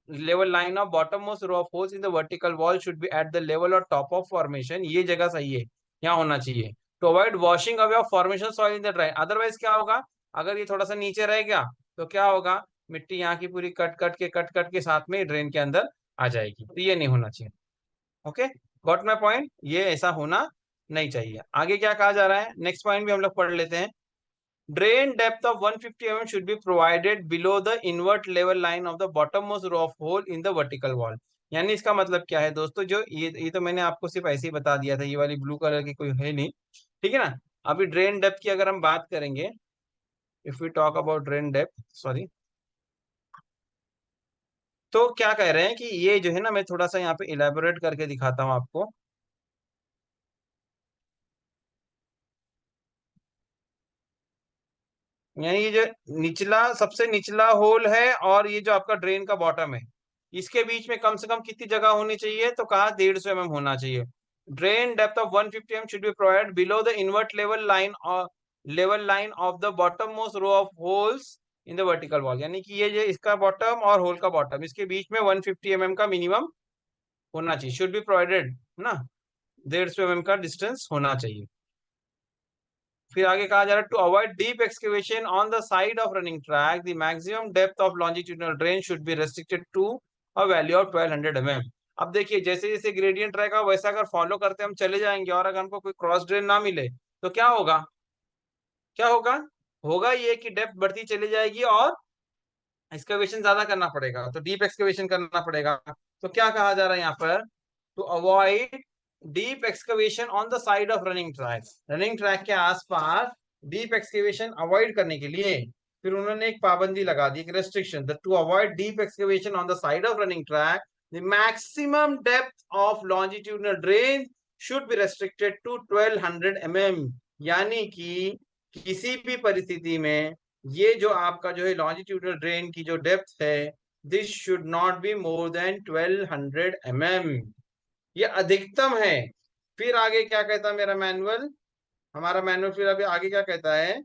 level line of bottom most row of holes in the vertical wall should be at the level of top of formation. ये जगह सही है, यहाँ होना चाहिए, to avoid washing away of formation soil in the drain. Otherwise क्या होगा, अगर ये थोड़ा सा नीचे रह गया तो क्या होगा, मिट्टी यहाँ की पूरी कट कट के साथ में ड्रेन के अंदर आ जाएगी, तो ये नहीं होना चाहिए। ओके, गॉट माई पॉइंट, ये ऐसा होना नहीं चाहिए। आगे क्या कहा जा रहा है, नेक्स्ट पॉइंट भी हम लोग पढ़ लेते हैं। Drain depth of 150 mm should be provided below the invert level line of the bottommost row of hole in the vertical wall। यानी इसका मतलब क्या है दोस्तों, जो ये तो मैंने आपको सिर्फ ऐसे ही बता दिया था, ये वाली ब्लू कलर की कोई है नहीं, ठीक है ना। अभी ड्रेन डेप्थ की अगर हम बात करेंगे, if we talk about drain depth, sorry, तो क्या कह रहे हैं कि ये जो है ना, मैं थोड़ा सा यहाँ पे इलेबोरेट करके दिखाता हूँ आपको। यानी ये जो निचला, सबसे निचला होल है, और ये जो आपका ड्रेन का बॉटम है, इसके बीच में कम से कम कितनी जगह होनी चाहिए, तो कहा 150 mm होना चाहिए। drain depth of 150 mm should be provided below the invert level line or level line of the bottommost row of holes in the vertical wall। यानी कि ये इसका बॉटम और होल का बॉटम, इसके बीच में 150 mm का मिनिमम होना चाहिए, शुड बी प्रोवाइडेड ना, 150 mm का डिस्टेंस होना चाहिए। फिर आगे कहा जा रहा है to avoid deep excavation on the side of running track the maximum depth of longitudinal drain should be restricted to a value of 1200 mm। अब देखिए जैसे जैसे ग्रेडियंट रहेगा वैसा अगर फॉलो करते हम चले जाएंगे और अगर हमको कोई क्रॉस ड्रेन ना मिले तो क्या होगा, क्या होगा, होगा ये कि डेप्थ बढ़ती चली जाएगी और एक्सकेवेशन ज्यादा करना पड़ेगा, तो डीप एक्सकेवेशन करना पड़ेगा। तो क्या कहा जा रहा है यहाँ पर, to avoid deep excavation on the side of running track, running track के आसपास डीप एक्सकवेशन अवॉइड करने के लिए फिर उन्होंने एक पाबंदी लगा दी, एक restriction, to avoid deep excavation on the side of running track the maximum depth of longitudinal drain should be restricted to 1200 mm। यानी कि किसी भी परिस्थिति में ये जो आपका जो है लॉन्जिट्यूडनल ड्रेन की जो डेप्थ है, this should not be more than 1200 mm, ये अधिकतम है। फिर आगे क्या कहता है मेरा मैनुअल, हमारा मैनुअल फिर अभी आगे क्या कहता है,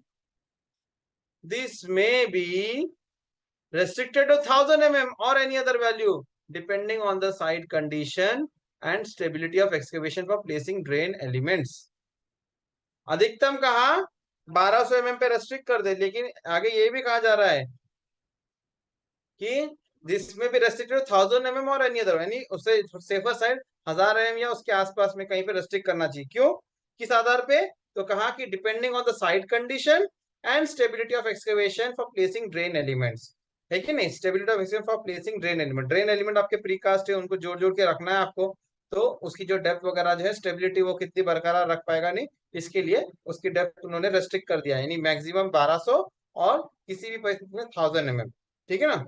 this may be restricted to 1000 mm or any other value depending on the site condition and stability of excavation for placing drain elements। अधिकतम कहा 1200 mm पे रेस्ट्रिक्ट कर दे, लेकिन आगे ये भी कहा जा रहा है कि जिसमें भी रेस्ट्रिक्टेड 1000 mm और एनी अदर, यानी उससे सेफर साइड 1000 mm या उसके आसपास में कहीं पे रेस्ट्रिक्ट करना चाहिए। क्यों, किस आधार पे, तो कहा कि depending on the site condition and stability of excavation for placing drain elements, है कि नहीं, stability of excavation for placing drain element, drain element आपके प्रीकास्ट है उनको जोड़ जोड़ के रखना है आपको, तो उसकी जो डेप्थ वगैरह जो है स्टेबिलिटी वो कितनी बरकरार रख पाएगा नहीं, इसके लिए उसकी डेप्थ उन्होंने रेस्ट्रिक्ट कर दिया, यानी मैक्सिमम 1200 और किसी भी परिस्थिति में 1000 mm। ठीक है ना,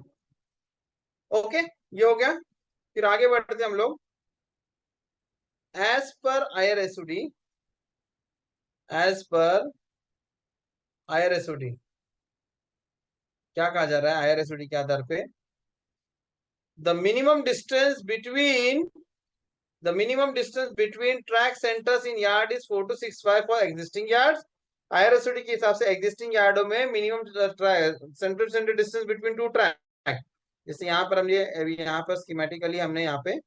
ओके, ये हो गया। फिर आगे बढ़ते हम लोग, एज पर आईआरएसओडी, एज पर आईआरएसओडी क्या कहा जा रहा है, आईआरएसओडी के आधार पे the minimum distance between track centres in yard is 4 to 6 for existing yards. IRSOD के हिसाब से एग्जिस्टिंग यार्डों में minimum centre distance between two track, जैसे यहाँ पर हम यहाँ पर स्कीमेटिकली हमने यहाँ पे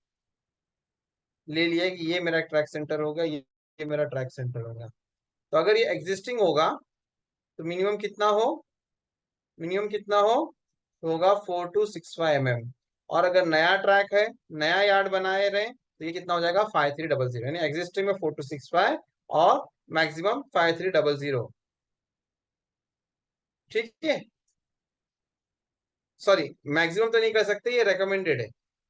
ले लिया कि ये मेरा ट्रैक सेंटर होगा, ये मेरा ट्रैक सेंटर होगा, तो अगर ये एग्जिस्टिंग होगा तो मिनिमम कितना हो, मिनिमम कितना हो, तो होगा 4265 mm, और अगर नया ट्रैक है, नया यार्ड बनाए रहे तो ये कितना हो जाएगा 5300, यानी एग्जिस्टिंग में 4265 और मैक्सिमम 5300। ठीक है, सॉरी मैक्सिमम तो नहीं कर सकते, ये रेकमेंडेड है,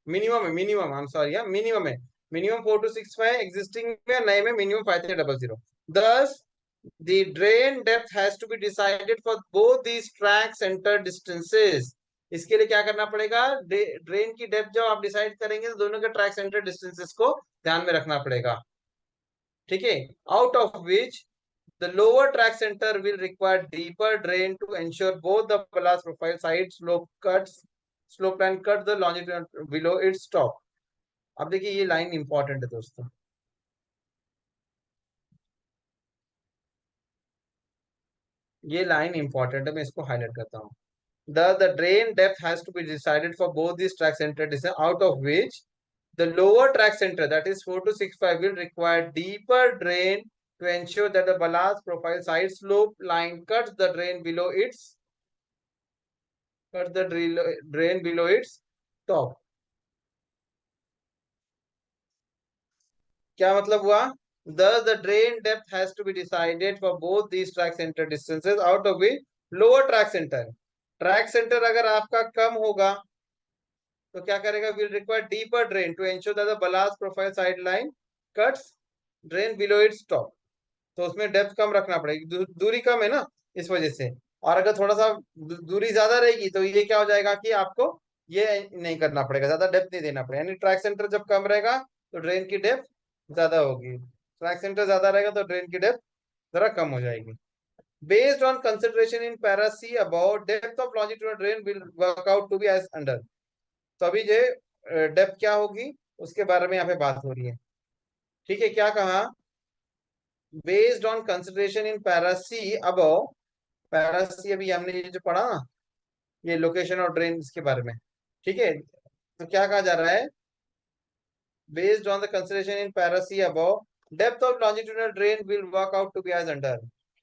मिनिमम है, minimum I am sorry, minimum है, मिनिमम 4265 एग्जिस्टिंग में, नए में मिनिमम 5300। दस the drain depth has to be decided for both these track center distances। इसके लिए क्या करना पड़ेगा, ड्रेन की डेप्थ जब आप डिसाइड करेंगे तो दोनों के ट्रैक सेंटर डिस्टेंसेस को ध्यान में रखना पड़ेगा। ठीक है, out of which the lower track center will require deeper drain to ensure both the ballast profile side slope line cut the longitudinal below its top। अब देखिए ये लाइन इंपॉर्टेंट है दोस्तों, ये लाइन इंपॉर्टेंट है, मैं इसको हाईलाइट करता हूँ। The drain depth has to be decided for both these track center distance, out of which the lower track center, that is 4265, will require deeper drain to ensure that the ballast profile side slope line cuts the drain below its top। क्या मतलब हुआ, thus the drain depth has to be decided for both these track center distances, out of which lower track center अगर आपका कम होगा तो क्या करेगा, will require deeper drain to ensure that the ballast profile side line cuts drain below its top, तो उसमें depth कम रखना पड़ेगी, दूरी कम है ना इस वजह से, और अगर थोड़ा सा दूरी ज्यादा रहेगी तो ये क्या हो जाएगा कि आपको ये नहीं करना पड़ेगा, ज्यादा डेप्थ नहीं देना पड़ेगा, यानी ट्रैक सेंटर जब कम रहेगा तो ड्रेन की डेप्थ ज्यादा होगी, ट्रैक सेंटर ज्यादा रहेगा तो ड्रेन की डेप्थ जरा कम हो जाएगी। Based on consideration in para C about depth of longitudinal drain will work out to be as under। तो अभी जो डेप्थ क्या होगी उसके बारे में यहाँ पे बात हो रही है। ठीक है, क्या कहा, based on consideration in para C above, para C अभी हमने ये जो पढ़ा ना, ये लोकेशन और ड्रेन के बारे में, ठीक है, तो क्या कहा जा रहा है, based on the consideration in para C above, depth of longitudinal drain will work out to be as under.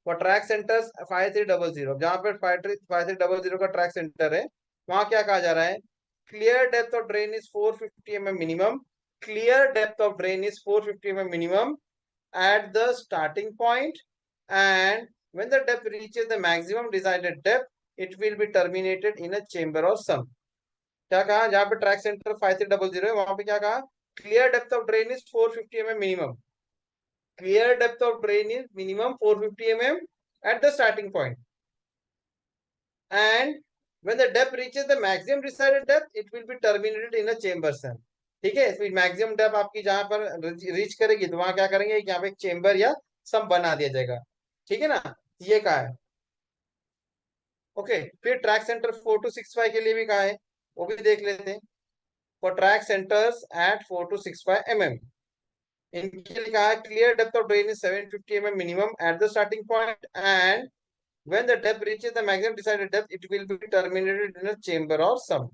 For track centers 5300, जहां पर 5300 का ट्रैक सेंटर है, वहां क्या कहा जा रहा है, clear depth of drain is 450 mm minimum, clear depth of drain is 450 mm minimum at the starting point, and when the depth reaches the maximum desired depth, it will be terminated in a chamber or sump. क्या कहा, जहां पे track centre 5300 है, वहां पे क्या कहा, clear depth of drain is 450 mm minimum, clear depth of drain is minimum 450 mm at the starting point, and when the depth reaches the maximum decided depth, it will be terminated in a chamber sump. ठीक है, फिर maximum depth आपकी जहां पर reach करेगी तो वहां क्या करेंगे, यहाँ पे एक चेंबर या सम बना दिया जाएगा, ठीक है ना, ये कहा है। ओके, फिर ट्रैक सेंटर 4265 के लिए भी कहा है, वो भी देख लेते हैं। For track centres at 4265 mm, इनके लिए कहा है, clear depth of drain is 750 mm minimum at the starting point, and when the depth reaches the maximum decided depth, it will be terminated in a chamber or sump.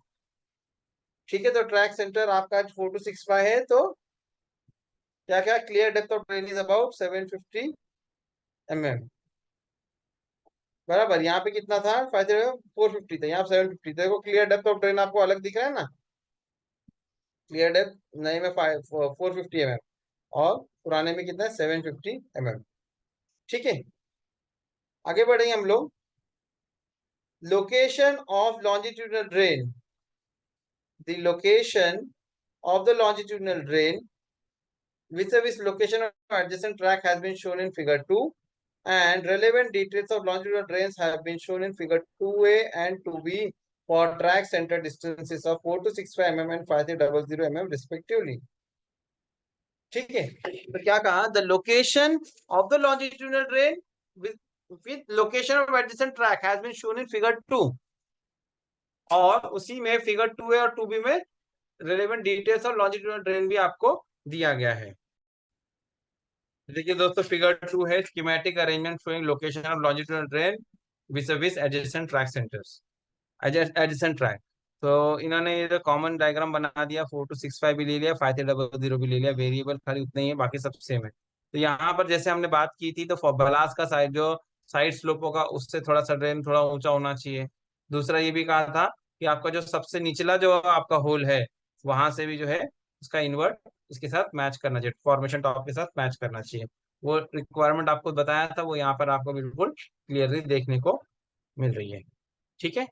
ठीक है, तो track centre आपका 4265 है, तो क्या क्या, clear depth of drain is about 750 mm, बराबर, यहाँ पे कितना था, 450 था, यहाँ 750 था, देखो क्लियर डेप्थ ऑफ ड्रेन आपको अलग दिख रहा है ना, क्लियर डेप्थ नए में 450 mm और पुराने में कितना है, 750 mm, ठीक है। आगे बढ़ेंगे हम लोग, location of longitudinal drain, the location of the longitudinal drain vis-a-vis location of adjacent track has been shown in figure 2, and relevant details of longitudinal drains have been shown in figure 2a and 2b for track center distances of 4265 mm and 5300 mm respectively. ठीक है, तो क्या कहा, the location of the longitudinal drain with location of adjacent track has been shown in figure 2, और उसी में figure 2a और 2b में रिलेवेंट डिटेल्स और लॉन्जिट्यूडनल ड्रेन भी आपको दिया गया है। देखिए दोस्तों, फिगर 2 है schematic arrangement showing location of longitudinal drain with adjacent track centres, adjacent track. तो इन्होंने ये कॉमन डायग्राम बना दिया, 4265 भी ले लिया, 5300 भी ले लिया, वेरिएबल खाली उतने ही है, बाकी सब सेम है। तो यहाँ पर जैसे हमने बात की थी, तो फॉरबलास का साइड जो साइड स्लोप होगा उससे थोड़ा सा ड्रेन थोड़ा ऊंचा होना चाहिए। दूसरा ये भी कहा था कि आपका जो सबसे निचला जो आपका होल है, वहां से भी जो है उसका इन्वर्ट इसके साथ मैच करना चाहिए, फॉर्मेशन टॉप के साथ मैच करना चाहिए। वो रिक्वायरमेंट आपको बताया था, वो यहाँ पर आपको बिल्कुल क्लियरली देखने को मिल रही है, ठीक है।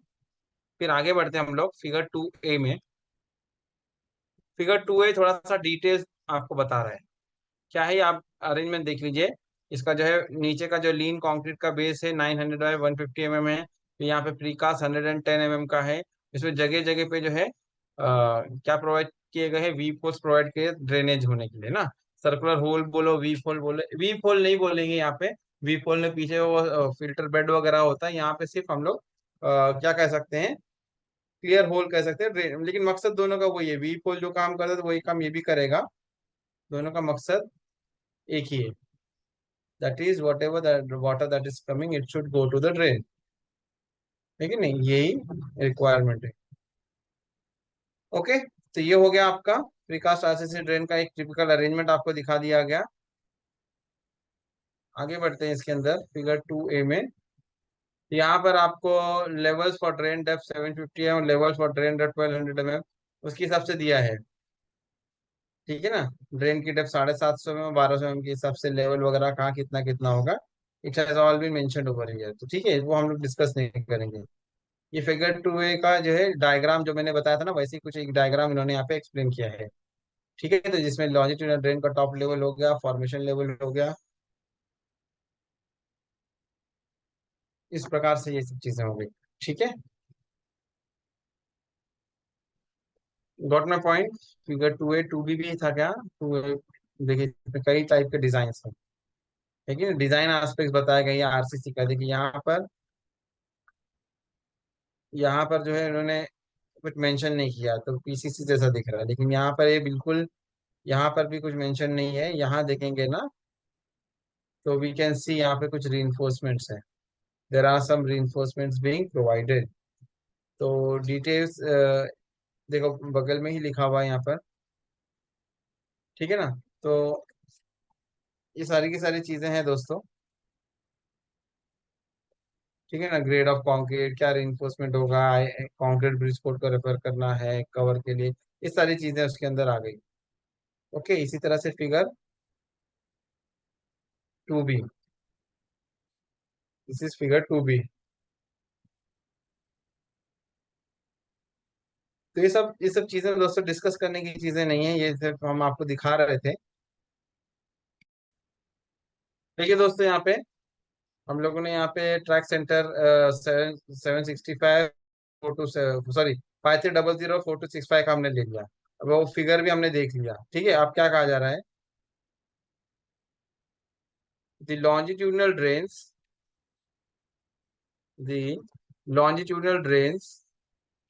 फिर आगे बढ़ते हैं हम लोग फिगर 2a में। फिगर 2a थोड़ा सा डिटेल्स आपको बता रहा है, क्या है, आप अरेंजमेंट देख लीजिए। इसका जो है नीचे का जो लीन कंक्रीट का बेस है 900 बाय 150 mm है, फिर यहाँ पे प्रीकास्ट 110 mm का है। इसमें जगह जगह पे जो है क्या प्रोवाइड किए गए हैं, वी पोल्स प्रोवाइड किए ड्रेनेज होने के लिए ना, सर्कुलर होल बोलो, वी पोल बोले, वी पोल नहीं बोलेंगे यहाँ पे, वी पोल में पीछे वो फिल्टर बेड वगैरह होता है, यहाँ पे सिर्फ हम लोग क्या कह सकते हैं, क्लियर होल कह सकते हैं लेकिन मकसद दोनों का वही है, वी पोल जो काम करता है तो वही काम ये भी करेगा, दोनों का मकसद एक ही है, that is whatever that water that is coming it should go to the drain, ठीक है नहीं, यही रिक्वायरमेंट है। ओके, तो ये हो गया आपका प्रीकास्ट आरसीसी ड्रेन का एक टिपिकल अरेंजमेंट आपको दिखा दिया गया। आगे बढ़ते हैं इसके अंदर फिगर 2a में, यहाँ पर आपको लेवल्स फॉर ड्रेन डेप्थ 750 है और levels for drain depth 1200 mm उसके हिसाब से दिया है, ठीक है ना। ड्रेन की डेप्थ 750 में 1200 के हिसाब से लेवल वगैरह कहाँ कितना कितना होगा, it has all been mentioned over here, तो ठीक है, वो हम लोग डिस्कस नहीं करेंगे। ये फिगर 2a का जो है डायग्राम जो मैंने बताया था ना, वैसे ही कुछ एक डायग्राम इन्होंने यहाँ पे एक्सप्लेन किया है, ठीक है, तो जिसमें लॉन्जिट्यूडनल ड्रेन का टॉप लेवल हो गया, फॉर्मेशन लेवल हो गया, इस प्रकार से ये सब चीजें हो गई, ठीक है। Got my point, figure 2a 2b भी था क्या, 2a देखिए इसमें कई टाइप के डिजाइन है, ठीक है, डिजाइन एस्पेक्ट बताया गया आरसीसी का। देखिए यहाँ पर जो है इन्होंने कुछ मेंशन नहीं किया, तो पीसीसी जैसा दिख रहा है, लेकिन यहाँ पर ये बिल्कुल यहाँ पर भी कुछ मेंशन नहीं है, यहाँ देखेंगे ना तो वी कैन सी यहाँ पे कुछ रीइंफोर्समेंट्स है। There are some reinforcements being provided. तो डिटेल्स देखो बगल में ही लिखा हुआ है यहाँ पर, ठीक है ना। तो ये सारी की सारी चीजें हैं दोस्तों, ठीक है ना। ग्रेड ऑफ कंक्रीट, क्या रीइंफोर्समेंट होगा, कंक्रीट ब्रिज कोड को रेफर करना है कवर के लिए, ये सारी चीजें उसके अंदर आ गई। ओके, इसी तरह से figure 2B, this is figure 2B। तो ये सब चीजें दोस्तों डिस्कस करने की चीजें नहीं है, ये सिर्फ हम आपको दिखा रहे थे। देखिए दोस्तों, यहाँ पे हम लोगों ने यहाँ पे ट्रैक सेंटर 765 4 2 सॉरी 5300 4265 का हमने ले लिया। अब वो फिगर भी हमने देख लिया, ठीक है। अब क्या कहा जा रहा है, the longitudinal drains, the longitudinal drains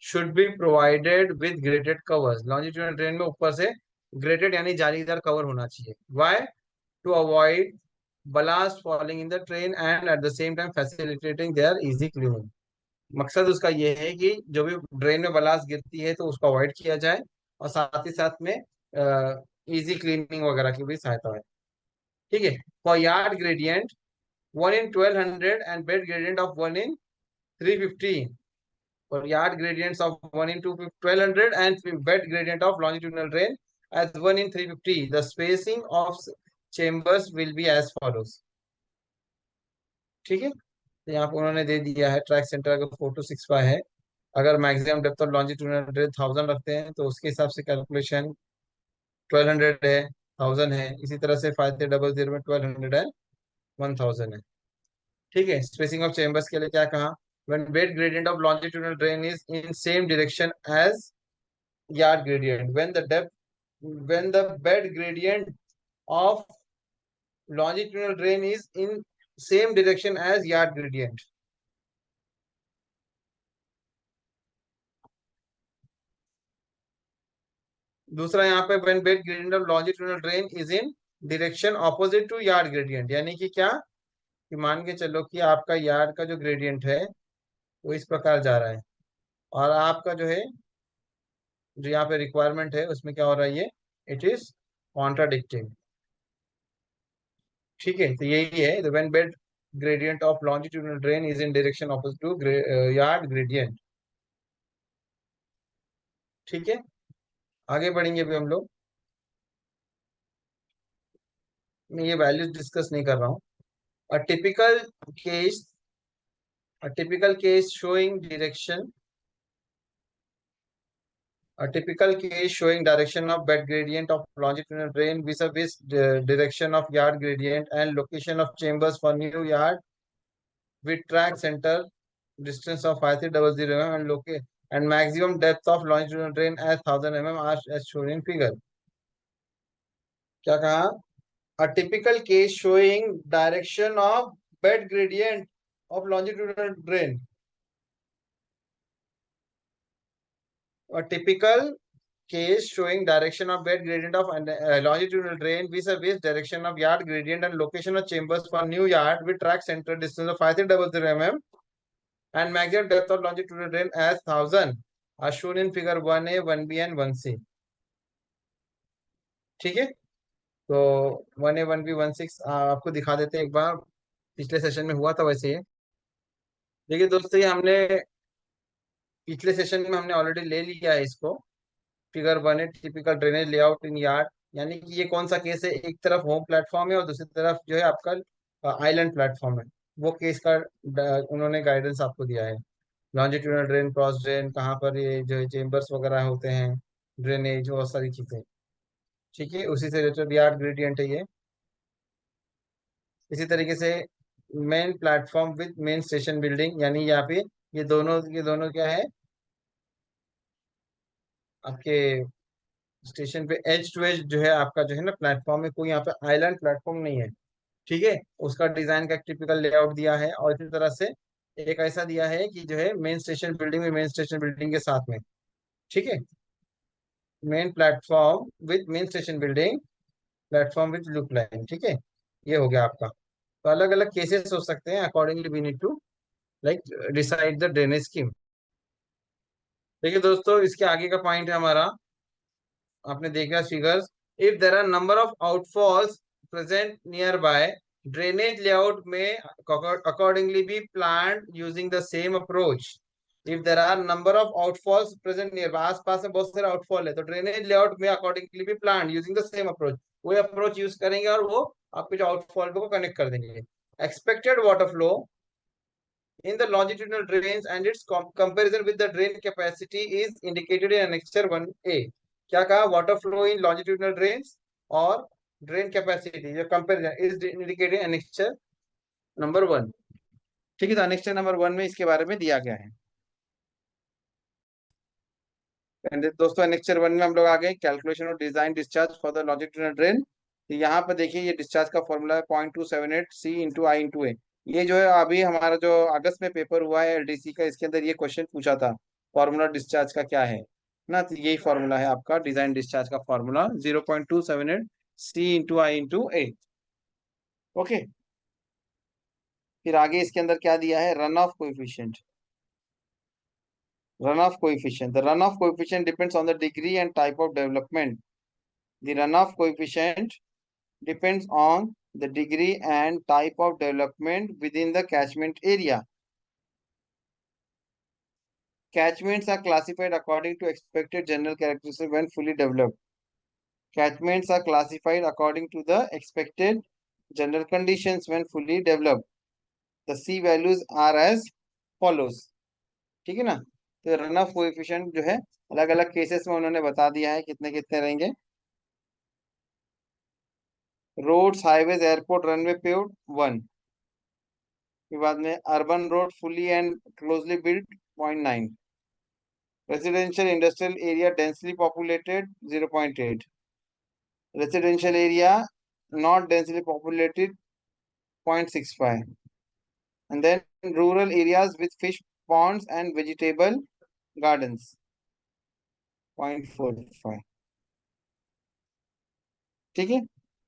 should be provided with grated covers. Longitudinal drain में ऊपर से ग्रेटेड यानी जालीदार कवर होना चाहिए। Why? To avoid ballast falling in the train and at the same time facilitating their easy cleaning। मकसद उसका ये है कि जो भी ड्रेन में बलास गिरती है तो उसको अवॉइड किया जाए, और साथ ही साथ में इजी क्लीनिंग वगैरह की भी सहायता है, ठीक है। For yard gradient 1 in 1200 and bed gradient of 1 in 350। For yard gradients of 1 in 1200 and bed gradient of longitudinal drain as 1 in 350, the spacing of chambers will be as follows। ठीक है, तो यहाँ पर उन्होंने दे दिया है ट्रैक सेंटर अगर 4 to 6 है, अगर maximum depth of longitudinal drain 1000 रखते हैं तो उसके हिसाब से कैलकुलेशन 1200 है, 1000 है। इसी तरह से 5300 में 1200 है, 1000 है, ठीक है। स्पेसिंग ऑफ चेम्बर्स के लिए क्या कहा, when bed gradient of longitudinal drain is in same direction as yard gradient, when the bed gradient of longitudinal drain is in same direction as yard gradient। दूसरा यहाँ पे when bed gradient of longitudinal drain is in direction opposite to yard gradient, यानी कि क्या, कि मान के चलो कि आपका यार्ड का जो ग्रेडियंट है वो इस प्रकार जा रहा है, और आपका जो है जो यहाँ पे रिक्वायरमेंट है उसमें क्या हो रहा है, ये इट इज कॉन्ट्राडिक्टिंग, ठीक है। तो यही है, the when bed gradient of longitudinal drain is in direction opposite to yard gradient, ठीक है। आगे बढ़ेंगे अभी हम लोग, मैं ये वैल्यूज डिस्कस नहीं कर रहा हूँ। A typical case a typical case showing direction a typical case showing direction of bed gradient of longitudinal drain vis-a-vis direction of yard gradient and location of chambers for new yard with track center distance of 5300 mm and locate and maximum depth of longitudinal drain as 1000 mm are as shown in figure। क्या कहा, a typical case showing direction of bed gradient of longitudinal drain, a typical case showing direction of bed gradient of longitudinal drain vis-a-vis direction of yard gradient and location of chambers for new yard with track center distance of 5300 mm and maximum depth of longitudinal drain as 1000 are shown in figure 1A 1B and 1C। ठीक है, तो 1A 1B 1 6 आपको दिखा देते हैं एक बार, पिछले session में हुआ था वैसे ही। देखिए दोस्तों, ये हमने पिछले सेशन में हमने ऑलरेडी ले लिया है इसको। फिगर 1 है टिपिकल ड्रेनेज लेआउट इन यार्ड, यानी कि ये कौन सा केस है, एक तरफ होम प्लेटफॉर्म है और दूसरी तरफ जो है आपका आइलैंड प्लेटफॉर्म है, वो केस का उन्होंने गाइडेंस आपको दिया है। लॉन्जिट्यूडनल ड्रेन, क्रॉस ड्रेन, कहाँ पर ये जो चेम्बर्स वगैरह होते हैं, ड्रेनेज, बहुत सारी चीजें, ठीक है। उसी से रिलेटेड यार्ड ग्रेडियंट है ये। इसी तरीके से main platform with main station building, यानी यहाँ पे ये दोनों क्या है आपके स्टेशन पे एज टू एज जो है आपका जो है ना प्लेटफॉर्म है, कोई यहाँ पे आइलैंड प्लेटफॉर्म नहीं है, ठीक है। उसका डिजाइन का एक टिपिकल लेआउट दिया है, और इसी तरह से एक ऐसा दिया है कि जो है मेन स्टेशन बिल्डिंग में मेन स्टेशन बिल्डिंग के साथ में, ठीक है। Main platform with main station building, platform with loop line. ठीक है, ये हो गया आपका। तो अलग अलग केसेस हो सकते हैं, accordingly we need to like decide the drainage scheme. देखिए दोस्तों, इसके आगे का पॉइंट है हमारा, आपने देखा figures, if there are number of outfalls present near by, drainage layout में accordingly be plan using the same approach. If there are number of outfalls present near by, आस पास में बहुत सारे आउटफॉल है, तो ड्रेनेज लेआउट में accordingly be plan using the same approach, वो अप्रोच यूज करेंगे और वो आपके जो आउटफॉल को कनेक्ट कर देंगे। Expected water flow in the longitudinal drains and its comparison with the drain capacity is indicated in annexure 1A। क्या कहा, water flow in longitudinal drains और ड्रेन कैपेसिटी जो comparison is indicated in annexure number 1। ठीक है, तो annexure number 1 में इसके बारे में दिया गया है। दोस्तों annexure 1 में हम लोग आ गए, calculation of design discharge for the longitudinal drain. तो यहाँ पर देखिए, ये डिस्चार्ज का फॉर्मूला है 0.278 C इंटू आई इंटू ए। ये जो है अभी हमारा जो अगस्त में पेपर हुआ है एलडीसी का, इसके अंदर ये क्वेश्चन पूछा था, फॉर्मूला डिस्चार्ज का क्या है ना। तो यही फॉर्मूला है आपका डिजाइन डिस्चार्ज का फॉर्मूला, 0.278 C इंटू आई इंटू ए। ओके, फिर आगे इसके अंदर क्या दिया है, run of coefficient. Runoff coefficient. The runoff coefficient depends on the degree and type of development. The runoff coefficient depends on the degree and type of development within the catchment area. Catchments are classified according to expected general characteristics when fully developed. Catchments are classified according to the expected general conditions when fully developed. The C values are as follows. ठीक है ना। तो run of coefficient जो है अलग अलग cases में उन्होंने बता दिया है कितने कितने रहेंगे। Roads, highways, airport, runway paved 1। के बाद में urban road fully and closely built 0.9। Residential industrial area densely populated 0.8। Residential area not densely populated 0.65। and then rural areas with fish ponds and vegetable gardens 0.45। ठीक है,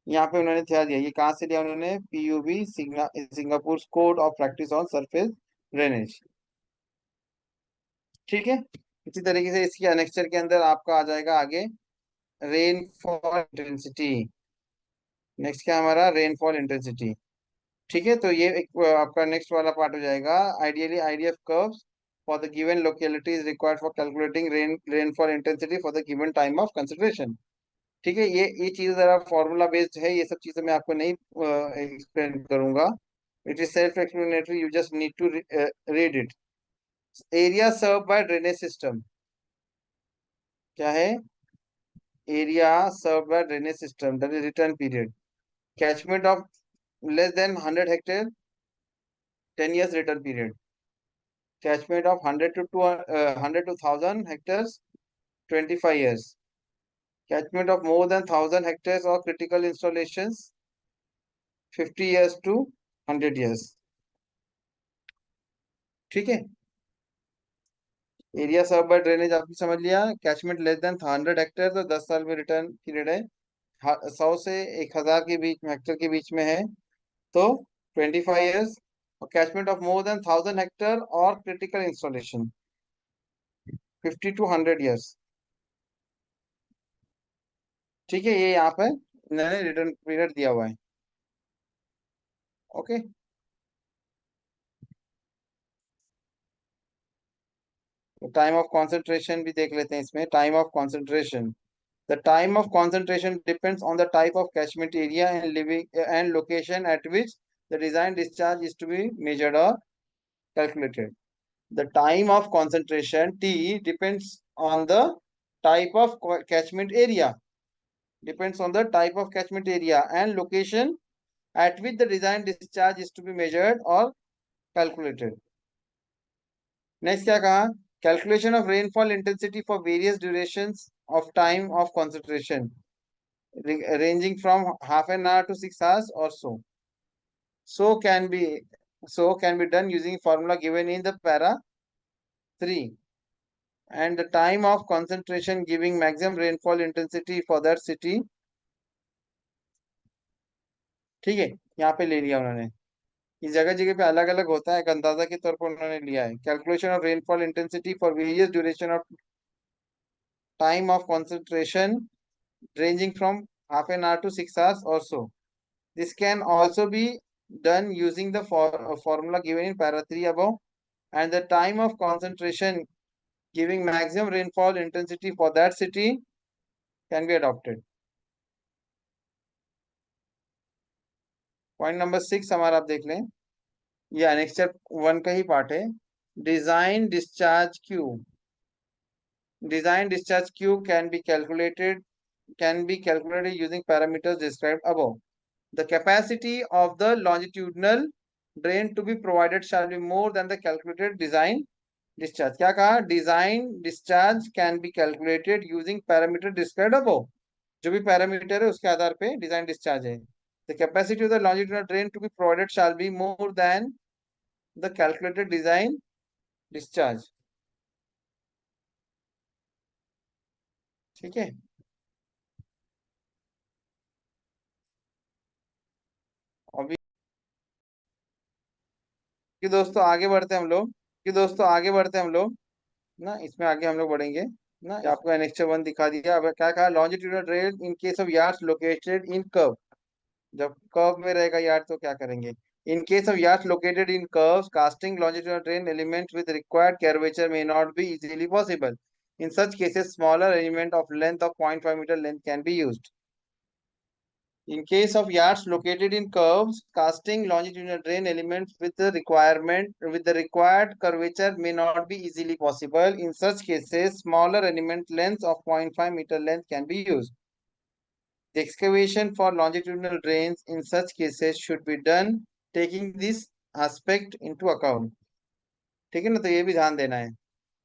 यहाँ पे उन्होंने ध्यान दिया, ये कहाँ से लिया उन्होंने, PUB Singapore code of practice on surface drainage. ठीक है, इसी तरीके से इसकी अनेक्चर के अंदर आपका आ जाएगा आगे रेनफॉल इंटेंसिटी। नेक्स्ट क्या हमारा, रेनफॉल इंटेंसिटी। ठीक है, तो ये एक आपका नेक्स्ट वाला पार्ट हो जाएगा। Ideally IDF curves for the given locality is required for calculating rainfall intensity for the given time of consideration. ठीक है, ये चीज जरा फॉर्मूला बेस्ड है, ये सब चीजें मैं आपको नहीं एक्सप्लेन करूंगा। It is self explanatory, you just need to read it. Area serve by drainage system क्या है, area serve by drainage system that is return period. Catchment of less than 100 hectare 10 years return period। Catchment of 100 to 100 to 1000 hectares 25 years। Catchment of more than 1000 hectares or critical installations 50 years to 100 years। ठीक है, area serve by drainage आपने समझ लिया। Catchment less than 100 hectare तो 10 साल में return period है, 100 से 1000 के बीच में हेक्टेयर के बीच में है तो 25 years। और catchment of more than 1000 hectare और क्रिटिकल इंस्टॉलेशन 50 to 100 years। ठीक है, ये यहाँ पे इन्होंने रिटर्न पीरियड दिया हुआ है। ओके, तो टाइम ऑफ कॉन्सेंट्रेशन भी देख लेते हैं इसमें। Time of concentration, the time of concentration depends on the type of catchment area and living and location at which the design discharge is to be measured और calculated। The time of concentration T depends on the type of catchment area, depends on the type of catchment area and location at which the design discharge is to be measured or calculated। Next क्या कहा, calculation of rainfall intensity for various durations of time of concentration ranging from half an hour to 6 hours or so। So can be done using formula given in the para 3। and the time of concentration giving maximum rainfall intensity for that city. ठीक है, यहाँ पे ले लिया उन्होंने। इस जगह जगह पे अलग अलग होता है, एक अंदाजा के तौर पर उन्होंने लिया है। Calculation of rainfall intensity for various duration of time of concentration ranging from half an hour to 6 hours or so. This can also be done using the formula given in para 3 above, and the time of concentration giving maximum rainfall intensity for that city can be adopted. Point number 6 हमारा आप देख लें, ये annexure 1 का ही part है। Design discharge Q. Design discharge Q can be calculated using parameters described above. The capacity of the longitudinal drain to be provided shall be more than the calculated design discharge. क्या कहा? Design discharge can be calculated using parameter described above. जो भी parameter है उसके आधार पे design discharge है। The capacity of the longitudinal drain to be provided shall be more than the calculated design discharge. ठीक है, अभी कि दोस्तों आगे बढ़ते हैं हम लोग, ना इसमें आगे हम लोग बढ़ेंगे ना। आपको एनेक्चर 1 दिखा दिया। अब क्या कहा? Longitudinal rail in case of yards located in curve. जब कर्व में रहेगा यार्ड तो क्या करेंगे? In case of yards located in curves, casting longitudinal train element with required curvature may not be easily possible. In such cases, smaller element of length of 0.5 meter length can be used. In case of yards located in curves, casting longitudinal drain elements with the required curvature may not be easily possible. In such cases, smaller element lengths of 0.5 meter length can be used. The excavation for longitudinal drains in such cases should be done taking this aspect into account. ठीक है ना, तो ये भी ध्यान देना है।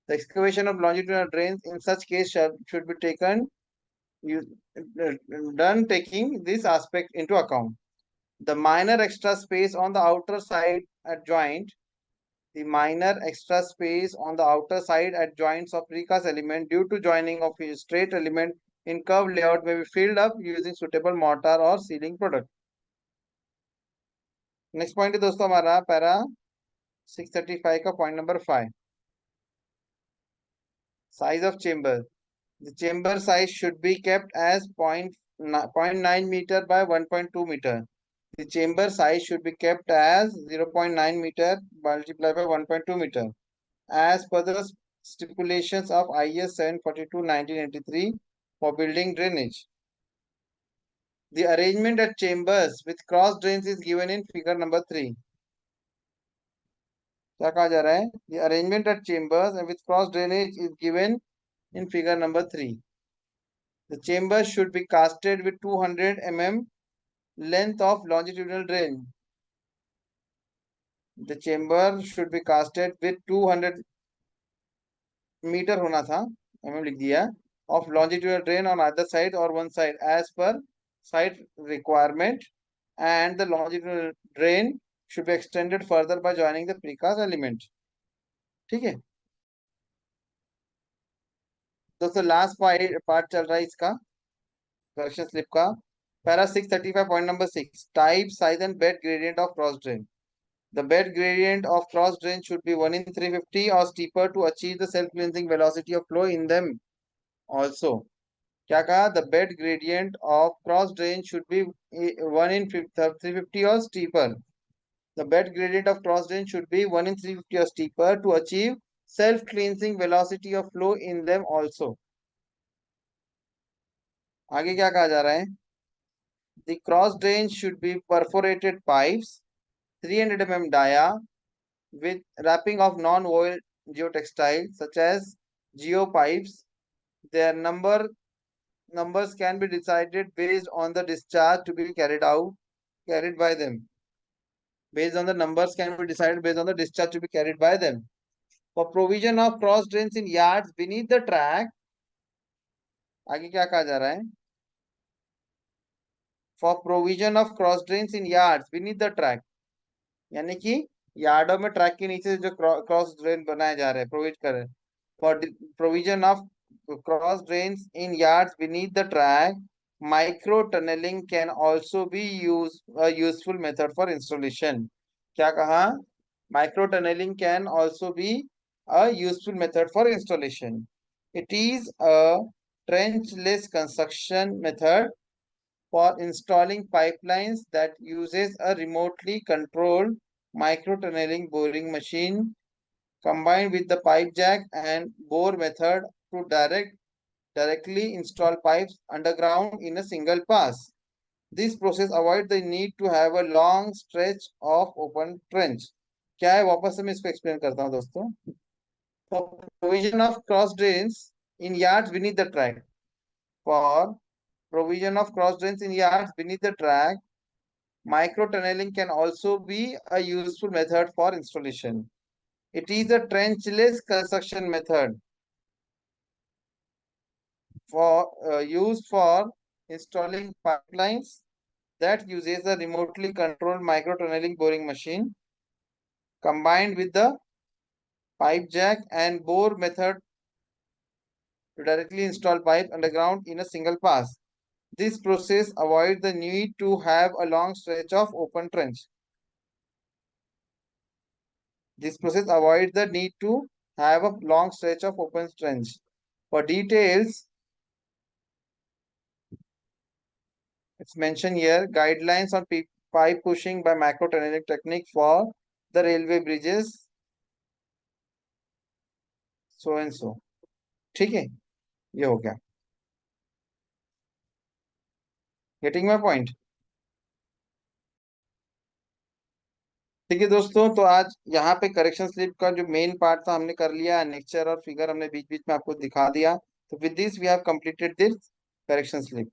The excavation of longitudinal drains in such case should be done taking this aspect into account. The minor extra space on the outer side at joints of precast element due to joining of a straight element in curve layout may be filled up using suitable mortar or sealing product. Next point है दोस्तों हमारा para 635 का point number 5. Size of chamber. The chamber size should be kept as 0.9 meter by 1.2 meter. The chamber size should be kept as 0.9 meter multiplied by 1.2 meter as per the stipulations of IS 742/1983 for building drainage. The arrangement at chambers with cross drains is given in figure number 3. क्या कहा जा रहा है? The arrangement at chambers and with cross drainage is given in figure number 3. The chambers should be casted with 200 mm length of longitudinal drain. The chamber should be casted with 200 meter होना था, mm लिख दिया, of longitudinal drain on either side or one side as per site requirement, and the longitudinal drain should be extended further by joining the precast element. ठीक है दोस्तों, last part चल रहा है इसका करेक्शन स्लिप का। Para 635 point number 6, type size and bed gradient of cross drain. The bed gradient of cross drain should be 1 in 350 or steeper to achieve the self-cleansing velocity of flow in them also. क्या कहा? The bed gradient of cross drain should be 1 in 350 or steeper. The bed gradient of cross drain should be 1 in 350 or steeper to achieve self-cleansing velocity of flow in them also. आगे क्या कहा जा रहा है? The cross drain should be perforated pipes 300 mm dia with wrapping of non-woven geotextile such as geopipes. Their numbers can be decided based on the discharge to be carried by them. Based on the numbers can be decided based on the discharge to be carried by them. For provision of cross drains in yards beneath the track, आगे क्या कहा जा रहा है? For provision of cross drains in yards beneath the track, यानी कि यार्डों में ट्रैक के नीचे जो क्रॉस ड्रेन बनाए जा रहे हैं, प्रोवाइड कर रहे हैं, For the provision of cross drains in yards beneath the track, micro tunneling can also be used a useful method for installation. क्या कहा? Micro tunneling can also be a useful method for installation. It is a trenchless construction method for installing pipelines that uses a remotely controlled micro tunneling boring machine combined with the pipe jack and bore method to directly install pipes underground in a single pass. This process avoids the need to have a long stretch of open trench. क्या है वापस से मैं इसको explain करता हूँ दोस्तों. For provision of cross drains in yards beneath the track. For provision of cross drains in yards beneath the track, micro tunneling can also be a useful method for installation. It is a trenchless construction method for used for installing pipelines that uses a remotely controlled micro tunneling boring machine combined with the pipe jack and bore method to directly install pipe underground in a single pass. This process avoids the need to have a long stretch of open trench. This process avoids the need to have a long stretch of open trench. For details, it's mentioned here, guidelines on pipe pushing by macro tunneling technique for the railway bridges, so and so. ठीक है, ये हो गया. Getting my point. ठीक है दोस्तों, तो आज यहाँ पे करेक्शन स्लिप का जो मेन पार्ट था हमने कर लिया. नेक्चर और फिगर हमने बीच बीच में आपको दिखा दिया. तो with this we have completed this correction slip.